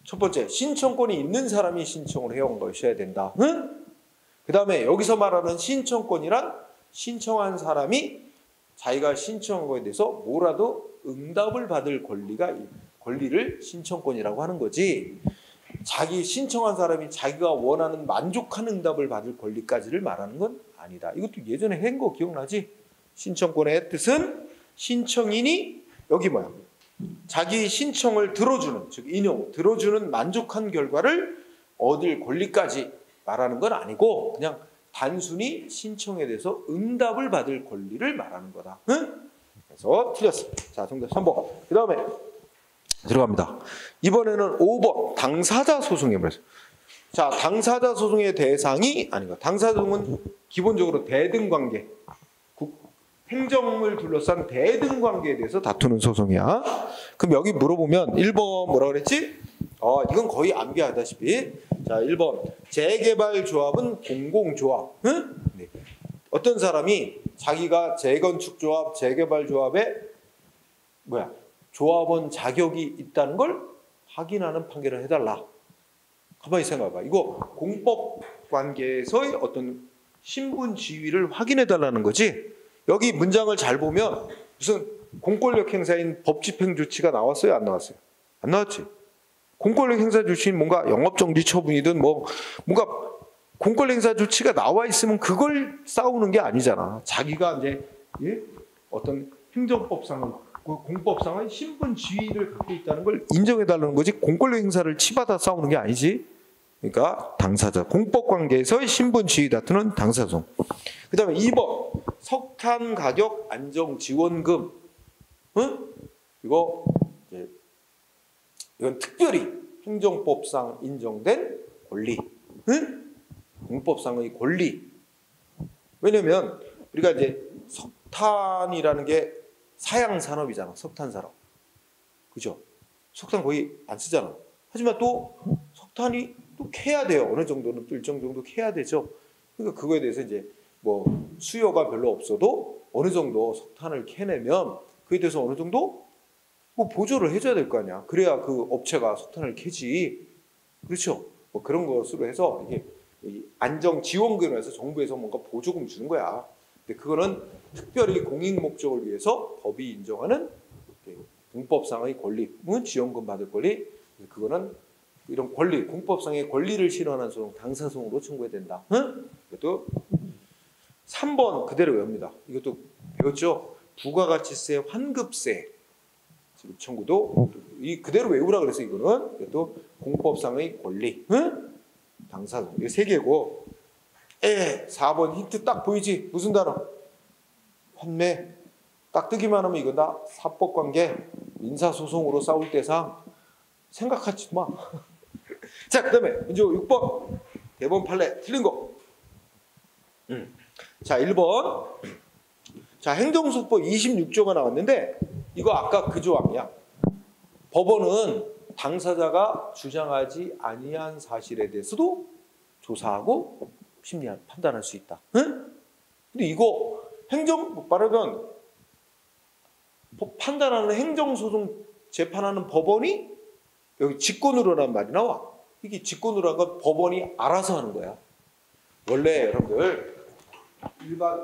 첫 번째, 신청권이 있는 사람이 신청을 해온 것이어야 된다. 응? 그 다음에 여기서 말하는 신청권이란 신청한 사람이 자기가 신청한 거에 대해서 뭐라도 응답을 받을 권리를 신청권이라고 하는 거지, 자기 신청한 사람이 자기가 원하는 만족한 응답을 받을 권리까지를 말하는 건 아니다. 이것도 예전에 한 거 기억나지? 신청권의 뜻은 신청인이 여기 뭐야? 자기 신청을 들어주는, 즉 들어주는 만족한 결과를 얻을 권리까지 말하는 건 아니고 그냥 단순히 신청에 대해서 응답을 받을 권리를 말하는 거다. 응? 그래서 틀렸어. 자, 정답 3번. 그 다음에 들어갑니다. 이번에는 5번. 당사자 소송에 말이죠. 자, 당사자 소송의 대상이 아닌가. 당사자 소송은 기본적으로 대등관계, 행정을 둘러싼 대등관계에 대해서 다투는 소송이야. 그럼 여기 물어보면 1번 뭐라 그랬지? 이건 거의 암기하다시피. 자, 1번 재개발 조합은 공공조합. 응? 네. 어떤 사람이 자기가 재건축조합, 재개발조합에 조합원 자격이 있다는 걸 확인하는 판결을 해달라. 가만히 생각해봐. 이거 공법 관계에서의 어떤 신분 지위를 확인해달라는 거지. 여기 문장을 잘 보면 무슨 공권력 행사인 법집행 조치가 나왔어요? 안 나왔어요? 안 나왔지. 공권력 행사 조치는 뭔가 영업정지 처분이든 뭔가 공권력 행사 조치가 나와 있으면 그걸 싸우는 게 아니잖아. 자기가 이제 어떤 행정법상의 공법상의 신분 지위를 갖고 있다는 걸 인정해달라는 거지. 공권력 행사를 치받아 싸우는 게 아니지. 그러니까 당사자, 공법관계에서의 신분 지위 다투는 당사소송. 그 다음에 2번 석탄 가격 안정 지원금. 이건 특별히 행정법상 인정된 권리. 공법상의 권리. 왜냐면 우리가 이제 석탄이라는 게 사양 산업이잖아. 석탄 산업. 그죠? 석탄 거의 안 쓰잖아. 하지만 또 석탄이 또 캐야 돼요. 어느 정도는 또 일정 정도 캐야 되죠. 그러니까 그거에 대해서 이제 뭐 수요가 별로 없어도 어느 정도 석탄을 캐내면 그에 대해서 어느 정도 뭐 보조를 해줘야 될 거 아니야. 그래야 그 업체가 석탄을 캐지. 그렇죠? 뭐 그런 것으로 해서 이게 안정 지원금에서 정부에서 뭔가 보조금 주는 거야. 근데 그거는 특별히 공익 목적을 위해서 법이 인정하는 공법상의 권리, 지원금 받을 권리. 그거는 이런 권리, 공법상의 권리를 실현한 소송, 당사소송으로 청구해야 된다. 이것도 3번 그대로 외웁니다. 이것도 배웠죠? 부가가치세, 환급세 청구도 이 그대로 외우라 그래서 이거는 이것도 공법상의 권리, 당사소송. 이거 3개고 4번 힌트 딱 보이지? 무슨 단어? 환매. 딱 뜨기만 하면 이거 다 사법관계, 민사소송으로 싸울 대상. 생각하지 마. 자, 그 다음에 이제 6번 대법 판례 틀린 거. 자, 1번. 자, 행정소송법 26조가 나왔는데 이거 아까 그 조항이야. 법원은 당사자가 주장하지 아니한 사실에 대해서도 조사하고 심리한 판단할 수 있다. 근데 이거 말하면 판단하는 행정소송 재판하는 법원이 여기 직권으로라는 말이 나와. 이게 직권으로란 건 법원이 알아서 하는 거야. 원래 여러분들 일반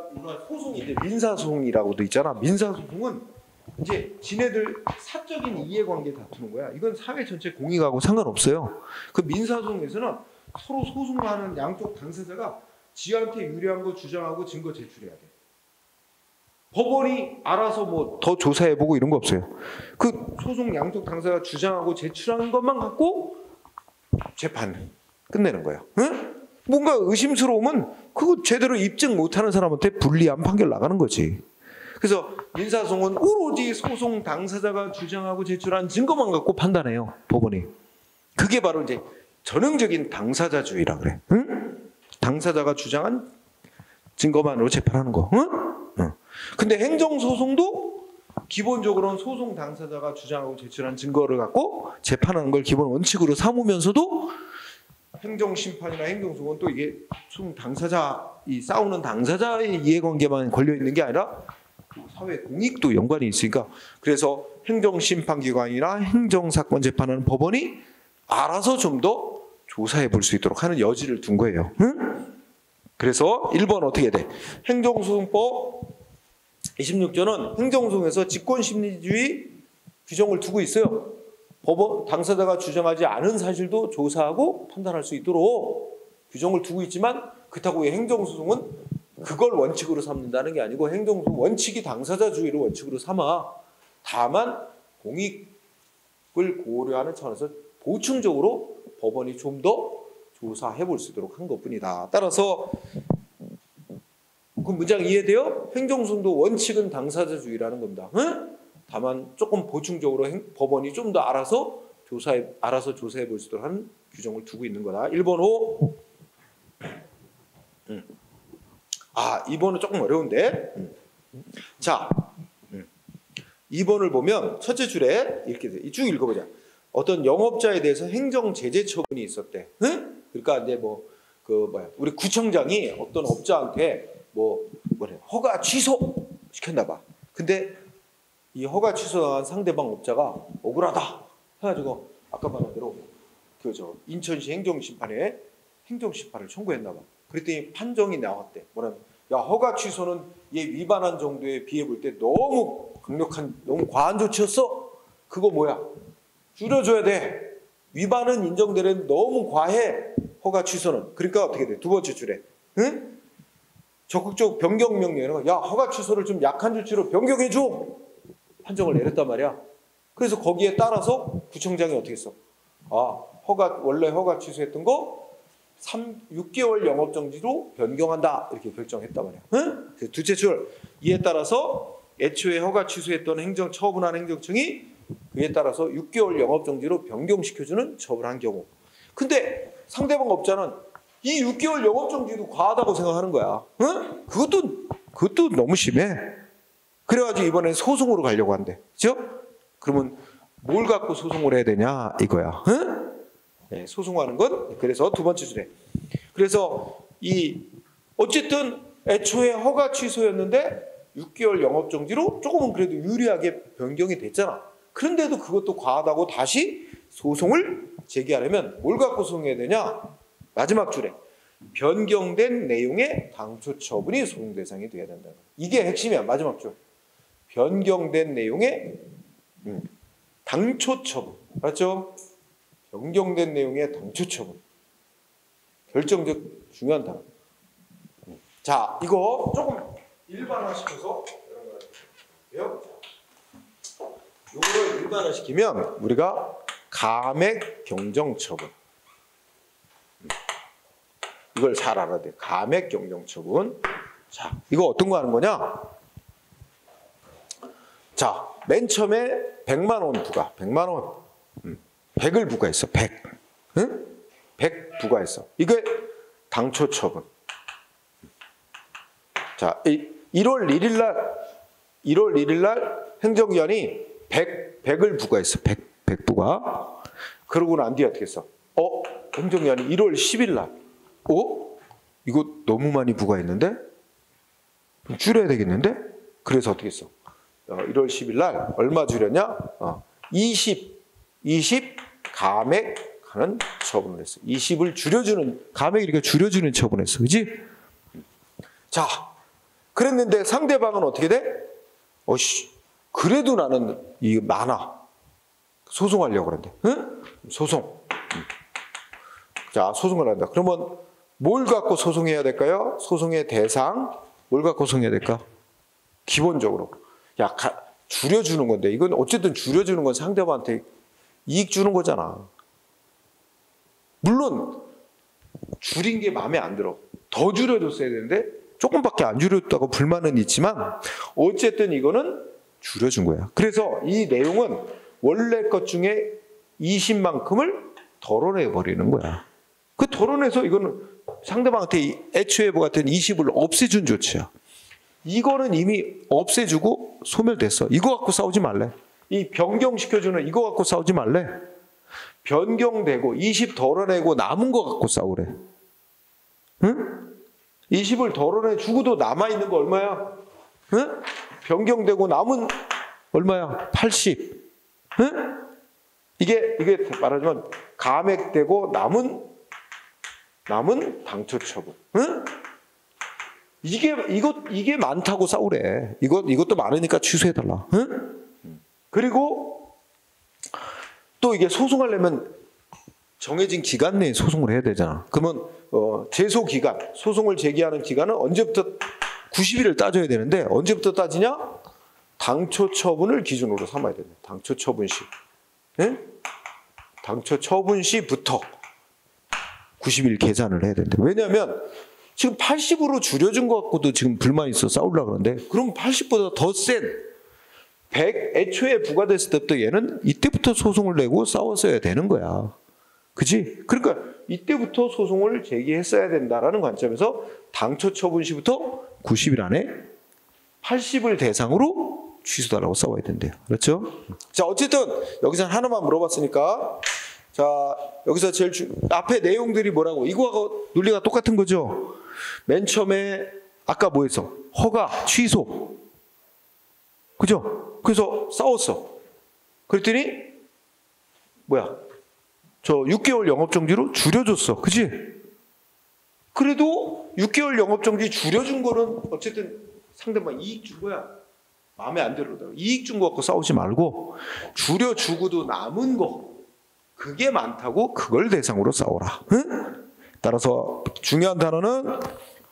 소송인데 민사소송이라고도 있잖아. 민사소송은 이제 지네들 사적인 이해관계 다투는 거야. 이건 사회 전체 공익하고 상관없어요. 그 민사소송에서는 서로 소송하는 양쪽 당사자가 지한테 유리한 거 주장하고 증거 제출해야 돼. 법원이 알아서 뭐 더 조사해보고 이런 거 없어요. 그 소송 양쪽 당사자가 주장하고 제출하는 것만 갖고 재판 끝내는 거야. 뭔가 의심스러우면 그거 제대로 입증 못하는 사람한테 불리한 판결 나가는 거지. 그래서 민사소송은 오로지 소송 당사자가 주장하고 제출한 증거만 갖고 판단해요. 법원이. 그게 바로 이제 전형적인 당사자주의라 그래. 당사자가 주장한 증거만으로 재판하는 거. 근데 행정소송도 기본적으로는 소송 당사자가 주장하고 제출한 증거를 갖고 재판하는 걸 기본 원칙으로 삼으면서도 행정심판이나 행정소송은 또 이게 소송 당사자, 이 싸우는 당사자의 이해관계만 걸려있는 게 아니라 사회 공익도 연관이 있으니까 그래서 행정심판기관이나 행정사건 재판하는 법원이 알아서 좀 더 조사해 볼 수 있도록 하는 여지를 둔 거예요. 그래서 1번 어떻게 해야 돼? 행정소송법 26조는 행정소송에서 직권심리주의 규정을 두고 있어요. 법원 당사자가 주장하지 않은 사실도 조사하고 판단할 수 있도록 규정을 두고 있지만 그렇다고 행정소송은 그걸 원칙으로 삼는다는 게 아니고 행정소송 원칙이 당사자주의를 원칙으로 삼아 다만 공익을 고려하는 차원에서 보충적으로 법원이 좀 더 조사해 볼 수 있도록 한 것뿐이다. 따라서 그 문장 이해돼요? 행정소송도 원칙은 당사자주의라는 겁니다. 다만 조금 보충적으로 법원이 좀 더 알아서 조사해 볼 수 있도록 하는 규정을 두고 있는 거다. 1번 5. 2번은 조금 어려운데. 자, 2번을 보면 첫째 줄에 이렇게 돼. 쭉 읽어보자. 어떤 영업자에 대해서 행정 제재 처분이 있었대. 그러니까 이제 우리 구청장이 어떤 업자한테 뭐래 허가 취소 시켰나 봐. 근데 이 허가 취소한 상대방 업자가 억울하다 해가지고 아까 말한 대로 그 인천시 행정심판에 행정심판을 청구했나 봐. 그랬더니 판정이 나왔대. 뭐냐면 야 허가 취소는 얘 위반한 정도에 비해 볼 때 너무 강력한 너무 과한 조치였어. 그거 뭐야? 줄여줘야 돼. 위반은 인정되는 너무 과해. 허가 취소는. 그러니까 어떻게 돼? 두 번째 줄에 응? 적극적 변경 명령이라고. 야 허가 취소를 좀 약한 조치로 변경해줘. 판정을 내렸단 말이야. 그래서 거기에 따라서 구청장이 어떻게 했어? 아 원래 허가 취소했던 거 6개월 영업정지로 변경한다 이렇게 결정했단 말이야. 응? 그래서 둘째 줄 이에 따라서 애초에 허가 취소했던 처분한 행정청이 그에 따라서 6개월 영업정지로 변경시켜주는 처분한 경우. 근데 상대방 업자는 이 6개월 영업정지도 과하다고 생각하는 거야. 응? 그것도 너무 심해. 그래가지고 이번엔 소송으로 가려고 한대. 그죠? 그러면 뭘 갖고 소송을 해야 되냐 이거야. 응? 네, 소송하는 건 그래서 두 번째 줄에. 그래서 어쨌든 애초에 허가 취소였는데 6개월 영업정지로 조금은 그래도 유리하게 변경이 됐잖아. 그런데도 그것도 과하다고 다시 소송을 제기하려면 뭘 갖고 소송해야 되냐? 마지막 줄에 변경된 내용의 당초 처분이 소송 대상이 돼야 된다. 이게 핵심이야. 마지막 줄. 변경된 내용의 당초 처분. 맞죠? 변경된 내용의 당초 처분. 결정적 중요한 단어. 자, 이거 조금 일반화시켜서 이거를 일반화시키면 우리가 감액 경정 처분. 이걸 잘 알아야 돼. 감액 경정 처분. 자, 이거 어떤 거 하는 거냐? 자, 맨 처음에 100만 원 부과. 100만 원. 100을 부과했어. 100. 응? 100 부과했어. 이게 당초 처분. 자, 1월 1일 날 행정기관이 100을 부과했어. 100 부과. 그러고 난 뒤에 어떻게 했어? 행정기관이 1월 10일 날. 이거 너무 많이 부과했는데? 좀 줄여야 되겠는데? 그래서 어떻게 했어? 1월 10일 날 얼마 줄였냐? 20 감액하는 처분을 했어. 20을 줄여주는, 감액이니까 줄여주는 처분을 했어. 그지? 자, 그랬는데 상대방은 어떻게 돼? 그래도 나는 이거 많아. 소송하려고 그러는데. 응? 소송. 자, 소송을 한다. 그러면 뭘 갖고 소송해야 될까요? 소송의 대상. 뭘 갖고 소송해야 될까? 기본적으로. 줄여주는 건데, 이건 어쨌든 줄여주는 건 상대방한테 이익 주는 거잖아. 물론 줄인 게 마음에 안 들어. 더 줄여줬어야 되는데 조금밖에 안 줄였다고 불만은 있지만 어쨌든 이거는 줄여준 거야. 그래서 이 내용은 원래 것 중에 20만큼을 덜어내 버리는 거야. 그 덜어내서 이거는 상대방한테 애초에 같은 20을 없애준 조치야. 이거는 이미 없애주고 소멸됐어. 이거 갖고 싸우지 말래. 이 변경시켜주는 이거 갖고 싸우지 말래. 변경되고 20 덜어내고 남은 거 갖고 싸우래. 응? 20을 덜어내주고도 남아있는 거 얼마야? 응? 변경되고 남은 얼마야? 80. 응? 이게 말하자면 감액되고 남은 당초 처분. 응? 이게 많다고 싸우래. 이것도 많으니까 취소해달라. 응? 그리고 또 이게 소송하려면 정해진 기간 내에 소송을 해야 되잖아. 그러면 제소 기간, 소송을 제기하는 기간은 언제부터 90일을 따져야 되는데 언제부터 따지냐? 당초 처분을 기준으로 삼아야 된다. 당초 처분 시. 네? 당초 처분 시부터 90일 계산을 해야 된다. 왜냐하면 지금 80으로 줄여준 것 갖고도 지금 불만이 있어 싸우려고 그러는데 그럼 80보다 더 센 100 애초에 부과됐을 때부터 얘는 이때부터 소송을 내고 싸웠어야 되는 거야. 그지? 그러니까 이때부터 소송을 제기했어야 된다라는 관점에서 당초 처분 시부터 90일 안에 80을 대상으로 취소달라고 싸워야 된대요. 그렇죠? 자, 어쨌든 여기서 하나만 물어봤으니까 자, 여기서 앞에 내용들이 뭐라고? 이거하고 논리가 똑같은 거죠. 맨 처음에 아까 뭐 했어? 허가, 취소. 그죠? 그래서 싸웠어. 그랬더니 뭐야? 저 6개월 영업정지로 줄여줬어. 그지? 그래도 6개월 영업정지 줄여준 거는 어쨌든 상대방 이익 준 거야. 마음에 안 들어. 이익 준 거 갖고 싸우지 말고 줄여주고도 남은 거 그게 많다고 그걸 대상으로 싸워라. 응? 따라서 중요한 단어는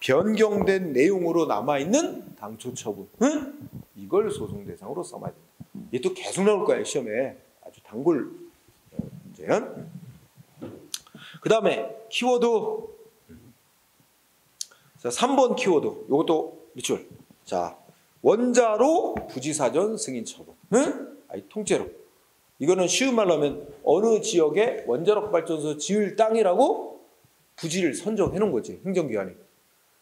변경된 내용으로 남아있는 당초 처분. 응? 이걸 소송 대상으로 써봐야 된다. 얘 또 계속 나올 거야 시험에. 아주 단골 문제야. 그 다음에 키워드. 자, 3번 키워드. 요것도 밑줄. 자, 원자로 부지사전 승인 처분. 응? 아니, 통째로. 이거는 쉬운 말로 하면 어느 지역에 원자력 발전소 지을 땅이라고 부지를 선정해 놓은 거지. 행정기관이.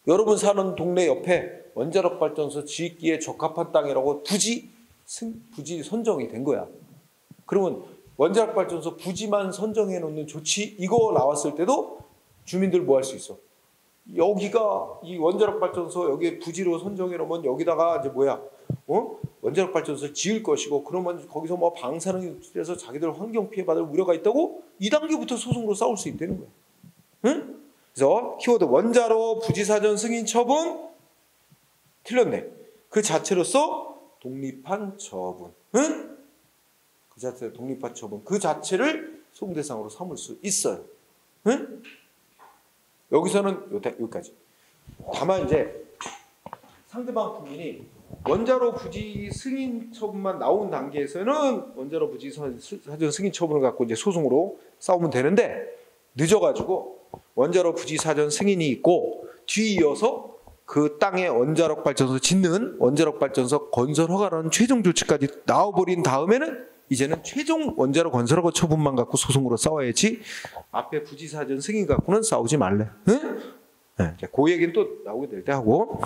여러분 사는 동네 옆에 원자력 발전소 짓기에 적합한 땅이라고 부지 선정이 된 거야. 그러면 원자력 발전소 부지만 선정해 놓는 조치 이거 나왔을 때도 주민들 뭐 할 수 있어? 여기가 이 원자력 발전소 여기 부지로 선정해 놓으면 여기다가 이제 뭐야? 원자력 발전소를 지을 것이고 그러면 거기서 뭐 방사능이 돼서 자기들 환경 피해 받을 우려가 있다고 2단계부터 소송으로 싸울 수 있다는 거야. 응? 그래서 키워드 원자로 부지사전 승인 처분 틀렸네. 그 자체로서 독립한 처분. 응? 그 자체 독립한 처분. 그 자체를 소송 대상으로 삼을 수 있어요. 응? 여기서는 여기까지. 다만 이제 상대방 국민이 원자로 부지 승인 처분만 나온 단계에서는 원자로 부지 사전 승인 처분을 갖고 이제 소송으로 싸우면 되는데 늦어가지고 원자로 부지 사전 승인이 있고 뒤이어서 그 땅에 원자력 발전소 짓는 원자력 발전소 건설 허가라는 최종 조치까지 나와버린 다음에는 이제는 최종 원자로 건설 허가 처분만 갖고 소송으로 싸워야지 앞에 부지 사전 승인 갖고는 싸우지 말래. 응? 네, 그 얘기는 또 나오게 될 때 하고.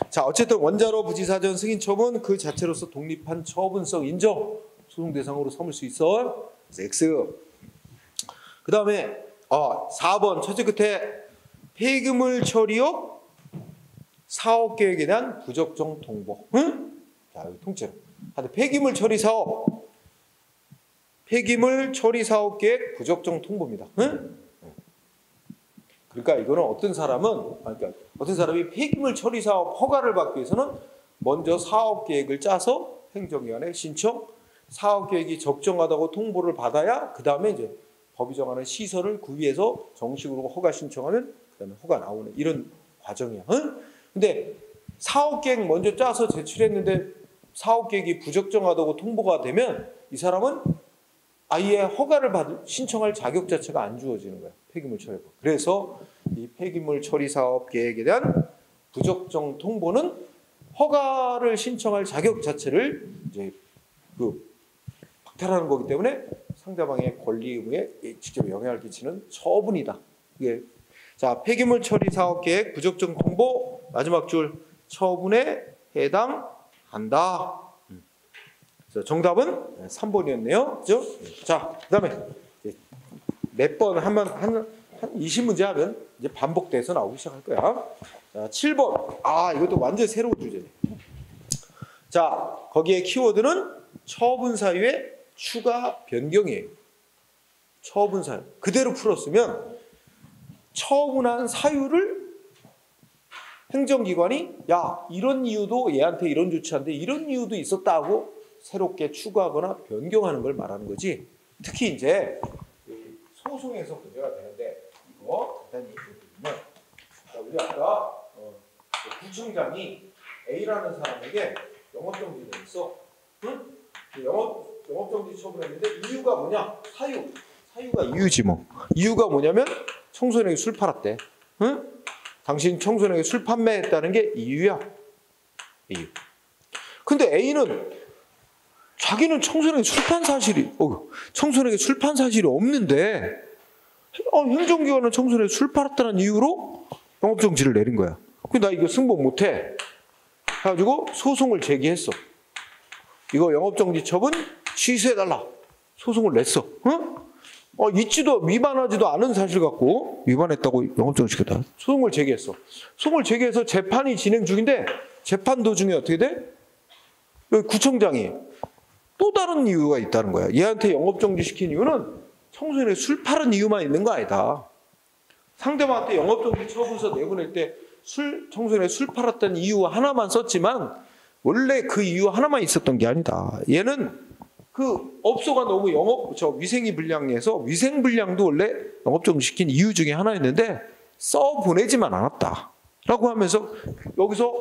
자, 어쨌든 원자로 부지 사전 승인 처분 그 자체로서 독립한 처분성 인정 소송 대상으로 삼을 수 있어. X. 그 다음에 4번 첫째 끝에 폐기물 처리업 사업 계획에 대한 부적정 통보. 응? 자, 여기 통째로. 폐기물 처리 사업. 폐기물 처리 사업 계획 부적정 통보입니다. 응? 그러니까 이거는 어떤 사람이 폐기물 처리 사업 허가를 받기 위해서는 먼저 사업 계획을 짜서 행정기관에 신청, 사업 계획이 적정하다고 통보를 받아야 그 다음에 이제 법이 정하는 시설을 구비해서 정식으로 허가 신청하면 그다음에 허가 나오는 이런 과정이야. 응? 근데 사업 계획 먼저 짜서 제출했는데 사업 계획이 부적정하다고 통보가 되면 이 사람은 아예 허가를 신청할 자격 자체가 안 주어지는 거야. 폐기물 처리법. 그래서 이 폐기물 처리 사업 계획에 대한 부적정 통보는 허가를 신청할 자격 자체를 이제 박탈하는 거기 때문에 상대방의 권리 의무에 직접 영향을 끼치는 처분이다. 이게 자, 폐기물 처리 사업 계획 부적정 통보 마지막 줄 처분에 해당한다. 그래서 정답은 3번이었네요. 그죠? 자, 그다음에 몇 번 한 20문제 하면 이제 반복돼서 나오기 시작할 거야. 자, 7번. 이것도 완전 새로운 주제네. 자, 거기에 키워드는 처분 사유의 추가 변경이에요. 처분 사유. 그대로 풀었으면 처분한 사유를 행정기관이 야, 이런 이유도 얘한테 이런 조치한데 이런 이유도 있었다고 새롭게 추가하거나 변경하는 걸 말하는 거지. 특히 이제 소송에서 문제가 되는데 이거 간단히 얘기해드리면 우리 아까 구청장이 A라는 사람에게 영업정지를 했어. 응? 영업정지 처분했는데 이유가 뭐냐? 사유가 이유지 뭐. 이유가 뭐냐면 청소년에게 술 팔았대. 응? 당신 청소년에게 술 판매했다는 게 이유야. 이유. 근데 A는 자기는 청소년에게 술 판 사실이 없는데 행정기관은 청소년에게 술 팔았다는 이유로 영업정지를 내린 거야. 근데 나 이거 승복 못해. 해가지고 소송을 제기했어. 이거 영업정지 처분 취소해달라. 소송을 냈어. 응? 있지도 위반하지도 않은 사실 갖고 위반했다고 영업정지시켰다. 소송을 제기했어. 소송을 제기해서 재판이 진행 중인데 재판 도중에 어떻게 돼? 여기 구청장이 또 다른 이유가 있다는 거야. 얘한테 영업정지시킨 이유는 청소년이 술 팔은 이유만 있는 거 아니다. 상대방한테 영업정지 처분서 내보낼 때 청소년이 술 팔았다는 이유 하나만 썼지만 원래 그 이유 하나만 있었던 게 아니다. 얘는 그 업소가 너무 위생이 불량해서 위생 불량도 원래 영업정지시킨 이유 중에 하나였는데 써보내지만 않았다. 라고 하면서 여기서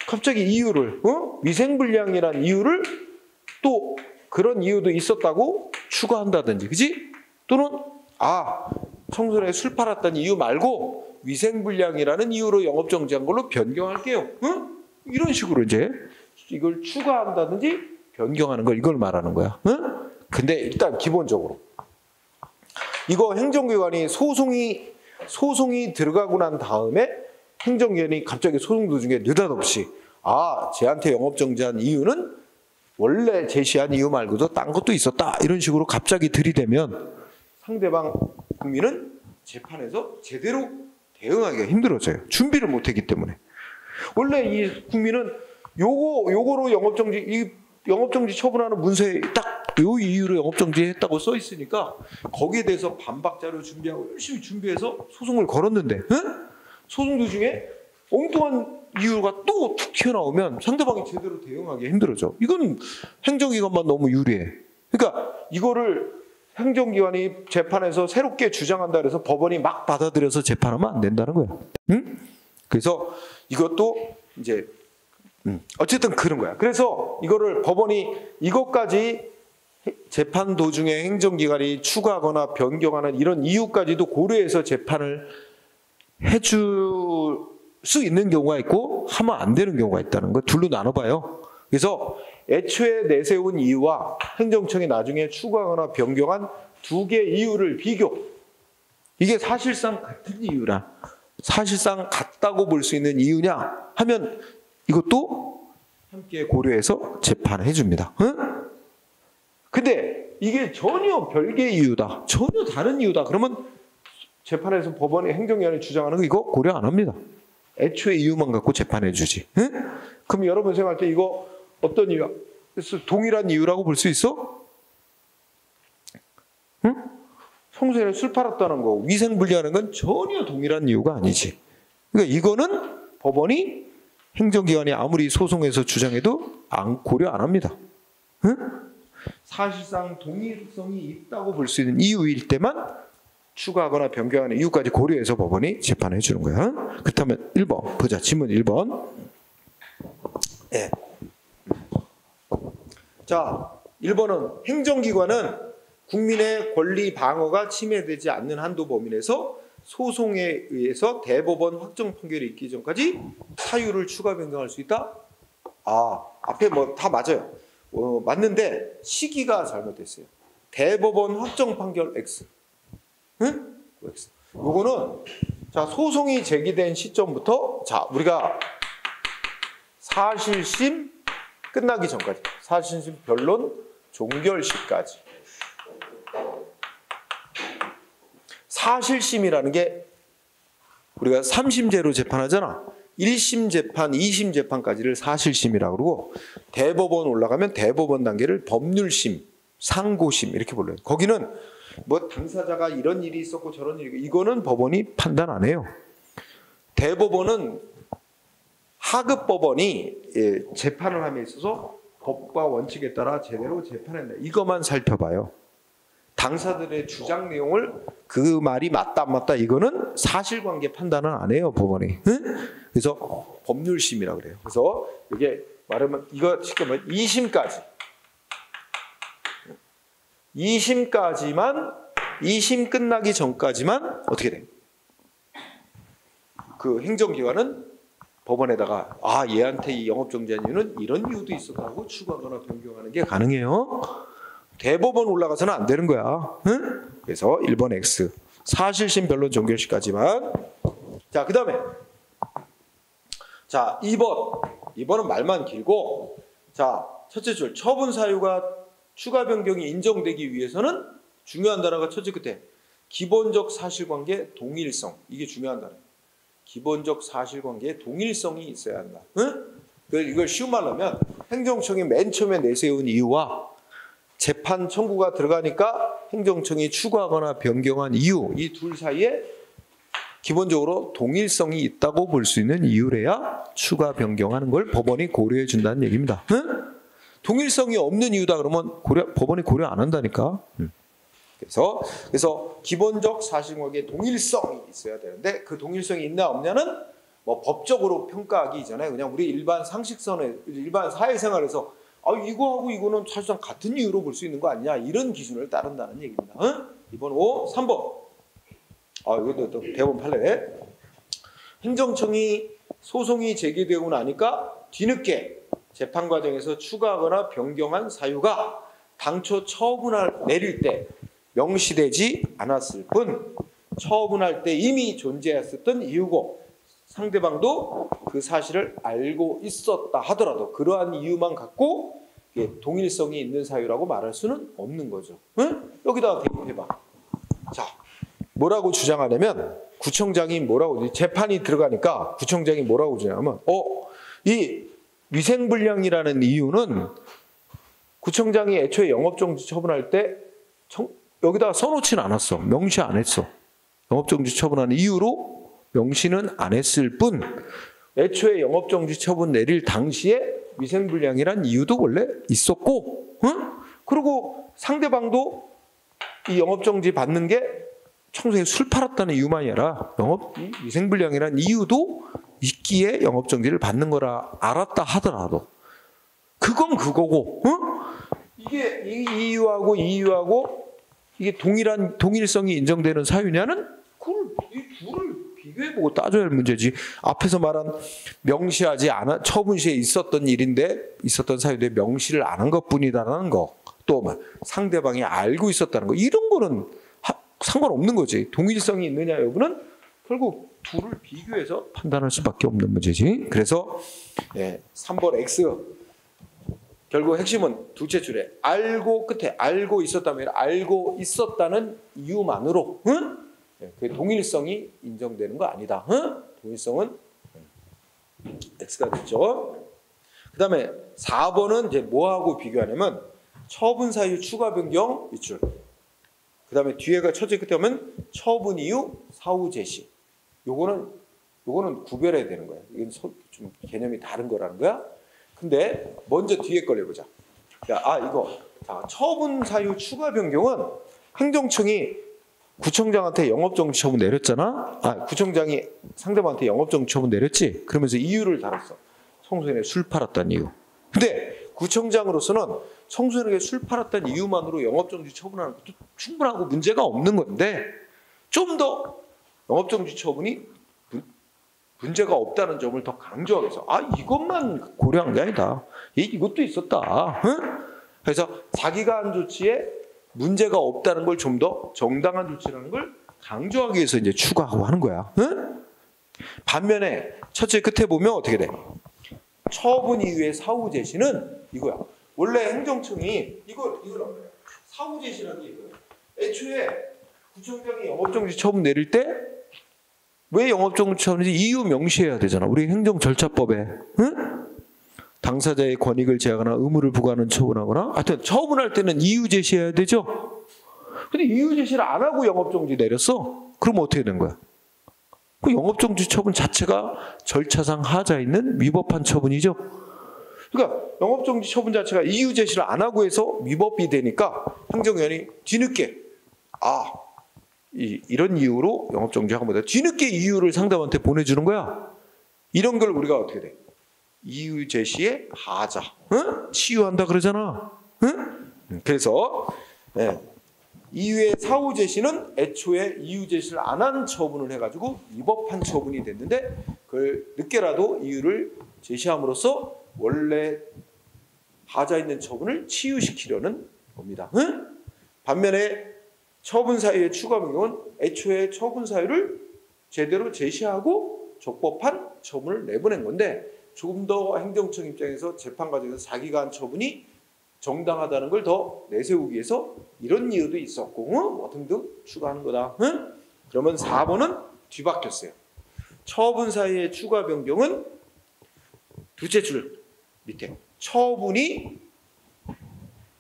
갑자기 이유를 위생 불량이란 이유를 또 그런 이유도 있었다고 추가한다든지, 그지? 또는 청소년이 술 팔았다는 이유 말고 위생 불량이라는 이유로 영업정지한 걸로 변경할게요. 이런 식으로 이제 이걸 추가한다든지 변경하는 걸 이걸 말하는 거야. 근데 일단 기본적으로 이거 행정기관이 소송이 들어가고 난 다음에 행정기관이 갑자기 소송 도중에 느닷없이 쟤한테 영업정지한 이유는 원래 제시한 이유 말고도 딴 것도 있었다. 이런 식으로 갑자기 들이대면 상대방 국민은 재판에서 제대로 대응하기가 힘들어져요. 준비를 못했기 때문에. 원래 이 국민은 요거로 영업정지 처분하는 문서에 딱 요 이유로 영업정지했다고 써 있으니까 거기에 대해서 반박 자료 준비하고 열심히 준비해서 소송을 걸었는데 소송 도중에 엉뚱한 이유가 또 툭 튀어나오면 상대방이 제대로 대응하기 힘들어져. 이건 행정기관만 너무 유리해. 그러니까 이거를 행정기관이 재판에서 새롭게 주장한다 그래서 법원이 막 받아들여서 재판하면 안 된다는 거야. 그래서 이것도 이제 어쨌든 그런 거야. 그래서 이거를 법원이 이것까지 재판 도중에 행정기관이 추가하거나 변경하는 이런 이유까지도 고려해서 재판을 해줄 수 있는 경우가 있고 하면 안 되는 경우가 있다는 거 둘로 나눠봐요. 그래서 애초에 내세운 이유와 행정청이 나중에 추가하거나 변경한 두 개의 이유를 비교. 이게 사실상 같은 이유라. 사실상 같다고 볼 수 있는 이유냐 하면 이것도 함께 고려해서 재판해 줍니다. 근데 이게 전혀 별개의 이유다. 전혀 다른 이유다. 그러면 재판에서 법원이 행정기관이 주장하는 거 이거 고려 안 합니다. 애초에 이유만 갖고 재판해 주지. 그럼 여러분 생각할 때 이거 어떤 이유야? 그래서 동일한 이유라고 볼 수 있어? 청소년이 술 팔았다는 거, 위생 불리하는 건 전혀 동일한 이유가 아니지. 그러니까 이거는 법원이 행정기관이 아무리 소송해서 주장해도 고려 안 합니다. 사실상 동일성이 있다고 볼 수 있는 이유일 때만 추가하거나 변경하는 이유까지 고려해서 법원이 재판해 주는 거야. 그렇다면 1번 보자. 질문 1번. 예. 자, 1번은 행정기관은 국민의 권리 방어가 침해되지 않는 한도 범위 내에서 소송에 의해서 대법원 확정 판결이 있기 전까지 사유를 추가 변경할 수 있다? 앞에 뭐 다 맞아요. 맞는데 시기가 잘못됐어요. 대법원 확정 판결 X. X. 요거는 자, 소송이 제기된 시점부터 자, 우리가 사실심 끝나기 전까지, 사실심 변론 종결시까지. 사실심이라는 게 우리가 3심제로 재판하잖아. 1심 재판, 2심 재판까지를 사실심이라고 그러고 대법원 올라가면 대법원 단계를 법률심, 상고심 이렇게 불러요. 거기는 뭐 당사자가 이런 일이 있었고 저런 일이 이거는 법원이 판단 안 해요. 대법원은 하급 법원이 재판을 함에 있어서 법과 원칙에 따라 제대로 재판한다. 이것만 살펴봐요. 당사들의 주장 내용을 그 말이 맞다 안 맞다 이거는 사실관계 판단은 안 해요 법원이. 그래서 법률심이라고 그래요. 그래서 이게 말하면 이거 쉽게 말하면 2심까지 2심 끝나기 전까지만 어떻게 돼? 그 행정기관은 법원에다가 얘한테 이 영업정지한 이유는 이런 이유도 있었다고 추가하거나 변경하는 게 가능해요. 대법원 올라가서는 안 되는 거야. 그래서 1번 X. 사실심 변론 종결시까지만. 자, 그 다음에 자 2번은 말만 길고 자 첫째 줄 처분 사유가 추가 변경이 인정되기 위해서는 중요한 단어가 첫째 끝에 기본적 사실관계 동일성. 이게 중요한 단어예요. 기본적 사실관계의 동일성이 있어야 한다. 응? 이걸 쉬운 말로 하면 행정청이 맨 처음에 내세운 이유와 재판 청구가 들어가니까 행정청이 추가하거나 변경한 이유, 이 둘 사이에 기본적으로 동일성이 있다고 볼 수 있는 이유래야 추가 변경하는 걸 법원이 고려해 준다는 얘기입니다. 응? 동일성이 없는 이유다 그러면 법원이 고려 안 한다니까. 그래서 기본적 사실관계 동일성이 있어야 되는데 그 동일성이 있나 없냐는 뭐 법적으로 평가하기 이전에 그냥 우리 일반 상식선에 일반 사회생활에서 이거하고 이거는 사실상 같은 이유로 볼 수 있는 거 아니냐 이런 기준을 따른다는 얘기입니다. 응? 2번 5, 3번. 이것도 또 대법원 판례. 행정청이 소송이 제기되고 나니까 뒤늦게 재판 과정에서 추가하거나 변경한 사유가 당초 처분을 내릴 때 명시되지 않았을 뿐 처분할 때 이미 존재했었던 이유고 상대방도 그 사실을 알고 있었다 하더라도 그러한 이유만 갖고 동일성이 있는 사유라고 말할 수는 없는 거죠. 응? 여기다가 대입해봐. 자, 뭐라고 주장하냐면 구청장이 뭐라고 재판이 들어가니까 구청장이 뭐라고 주장하면 이 위생불량이라는 이유는 구청장이 애초에 영업정지 처분할 때 여기다가 써놓지는 않았어. 명시 안 했어. 영업정지 처분하는 이유로 명시는 안 했을 뿐 애초에 영업정지 처분 내릴 당시에 위생불량이란 이유도 원래 있었고 그리고 상대방도 이 영업정지 받는 게 청소에 술 팔았다는 이유만이 아니라 위생불량이란 이유도 있기에 영업정지를 받는 거라 알았다 하더라도 그건 그거고 이게 이 이유하고 이 이유하고 이게 동일성이 인정되는 사유냐는 이 둘을 비교해보고 따져야 할 문제지. 앞에서 말한 명시하지 않아 처분 시에 있었던 일인데 있었던 사유인데 명시를 안 한 것뿐이다라는 거, 또 상대방이 알고 있었다는 거 이런 거는 상관없는 거지. 동일성이 있느냐 여부는 결국 둘을 비교해서 판단할 수밖에 없는 문제지. 그래서 3번 X 결국 핵심은 둘째 줄에 끝에 알고 있었다면 알고 있었다는 이유만으로 그 동일성이 인정되는 거 아니다. 동일성은 X가 됐죠. 그 다음에 4번은 이제 뭐하고 비교하냐면 처분 사유 추가 변경 밑줄. 그 다음에 뒤에가 첫째 끝에 하면 처분 이유 사후 제시. 요거는 구별해야 되는 거야. 이건 좀 개념이 다른 거라는 거야. 근데 먼저 뒤에 걸 해보자. 처분 사유 추가 변경은 행정청이 구청장한테 영업정지 처분 내렸잖아. 구청장이 상대방한테 영업정지 처분 내렸지. 그러면서 이유를 달았어. 청소년에게 술 팔았다는 이유. 근데 구청장으로서는 청소년에게 술 팔았다는 이유만으로 영업정지 처분하는 것도 충분하고 문제가 없는 건데 좀 더 영업정지 처분이 문제가 없다는 점을 더 강조하기 위해서 이것만 고려한 게 아니다. 이것도 있었다. 그래서 자기가 조치에 문제가 없다는 걸 좀 더 정당한 조치라는 걸 강조하기 위해서 이제 추가하고 하는 거야. 반면에 첫째 끝에 보면 어떻게 돼? 처분 이후의 사후 제시는 이거야. 원래 행정청이 이걸 사후 제시라는 게 이거야. 애초에 구청장이 영업정지 처분 내릴 때 왜 영업정지 처분인지 이유 명시해야 되잖아. 우리 행정절차법에 당사자의 권익을 제하거나 의무를 부과하는 처분하거나 하여튼 처분할 때는 이유 제시해야 되죠. 근데 이유 제시를 안 하고 영업정지 내렸어. 그럼 어떻게 된 거야? 그 영업정지 처분 자체가 절차상 하자 있는 위법한 처분이죠. 그러니까 영업정지 처분 자체가 이유 제시를 안 하고 해서 위법이 되니까 행정위원이 뒤늦게 이런 이유로 영업정지하고 보다 뒤늦게 이유를 상대방한테 보내주는 거야. 이런 걸 우리가 어떻게 돼? 이유 제시의 하자, 치유한다 그러잖아. 그래서 이유의 사후 제시는 애초에 이유 제시를 안 한 처분을 해가지고 위법한 처분이 됐는데 그걸 늦게라도 이유를 제시함으로써 원래 하자 있는 처분을 치유시키려는 겁니다. 반면에 처분 사유의 추가 변경은 애초에 처분 사유를 제대로 제시하고 적법한 처분을 내보낸 건데 조금 더 행정청 입장에서 재판 과정에서 자기가 한 처분이 정당하다는 걸 더 내세우기 위해서 이런 이유도 있었고 뭐 등등 추가하는 거다. 응? 그러면 4번은 뒤바뀌었어요. 처분 사이의 추가 변경은 둘째 줄 밑에 처분이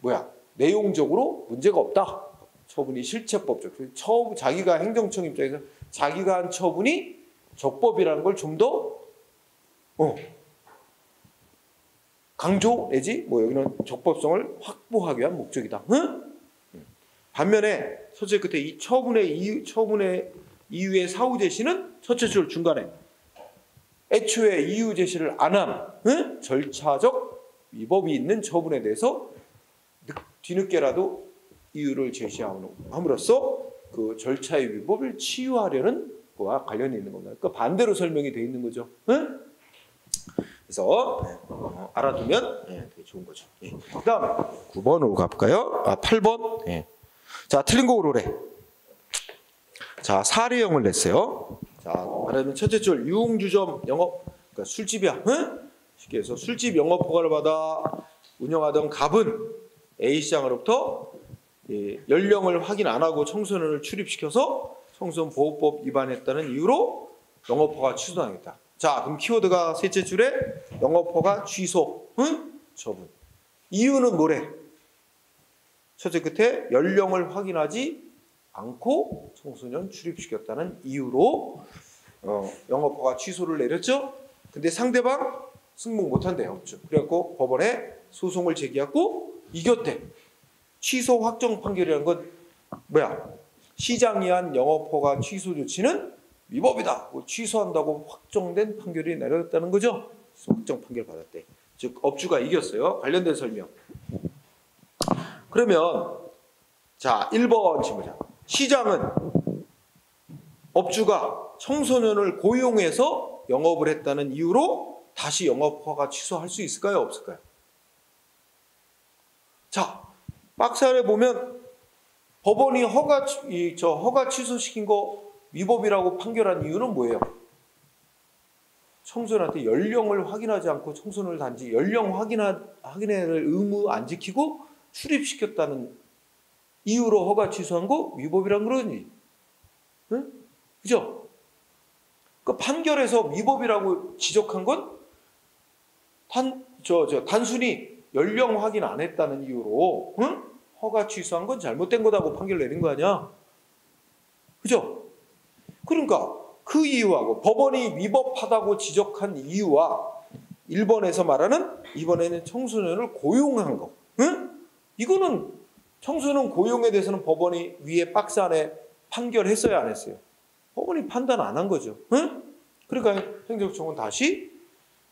뭐야? 내용적으로 문제가 없다. 처분이 실체법적. 자기가 행정청 입장에서 자기가 한 처분이 적법이라는 걸 좀 더 강조 내지 뭐 여기는 적법성을 확보하기 위한 목적이다. 응? 반면에 첫째 끝에 이 처분의 이유의 사후 제시는 첫째 줄 중간에 애초에 이유 제시를 안 한 절차적 위법이 있는 처분에 대해서 뒤늦게라도 이유를 제시함으로써 그 절차의 위법을 치유하려는 거와 관련이 있는 겁니다. 그러니까 반대로 설명이 되어 있는 거죠. 그래서 알아두면 되게 좋은 거죠. 그 다음에 9번으로 가볼까요? 8번. 자, 틀린 거 고르래. 자, 사례형을 냈어요. 자, 말하자면 첫째 줄 유흥주점 영업, 그러니까 술집이야. 쉽게 해서 술집 영업 허가를 받아 운영하던 갑은 A시장으로부터 연령을 확인 안 하고 청소년을 출입시켜서 청소년 보호법 위반했다는 이유로 영업허가 취소당했다. 자, 그럼 키워드가 셋째 줄에 영업허가 취소, 처분. 이유는 뭐래? 첫째 끝에 연령을 확인하지 않고 청소년 출입시켰다는 이유로 영업허가 취소를 내렸죠. 근데 상대방 승복 못한대요. 그래갖고 법원에 소송을 제기하고 이겼대. 취소 확정 판결이라는 건 뭐야? 시장이 한 영업허가 취소 조치는 위법이다. 취소한다고 확정된 판결이 내렸다는 거죠. 확정 판결 받았대. 즉 업주가 이겼어요. 관련된 설명. 그러면 자 1번 질문 보자. 시장은 업주가 청소년을 고용해서 영업을 했다는 이유로 다시 영업허가 취소할 수 있을까요? 없을까요? 자, 박스 안에 보면 법원이 허가 취소시킨 거 위법이라고 판결한 이유는 뭐예요? 청소년한테 연령을 확인하지 않고 청소년을 단지 연령 확인을 의무 안 지키고 출입시켰다는 이유로 허가 취소한 거 위법이란 그러니, 응? 그죠? 그 판결에서 위법이라고 지적한 건 단순히 연령 확인 안 했다는 이유로 허가 취소한 건 잘못된 거다고 판결 내린 거 아니야? 그죠? 그러니까 그 이유하고 법원이 위법하다고 지적한 이유와 1번에서 말하는 이번에는 청소년을 고용한 거. 이거는 청소년 고용에 대해서는 법원이 위에 박스 안에 판결했어야 안 했어요? 법원이 판단 안 한 거죠. 그러니까 행정청은 다시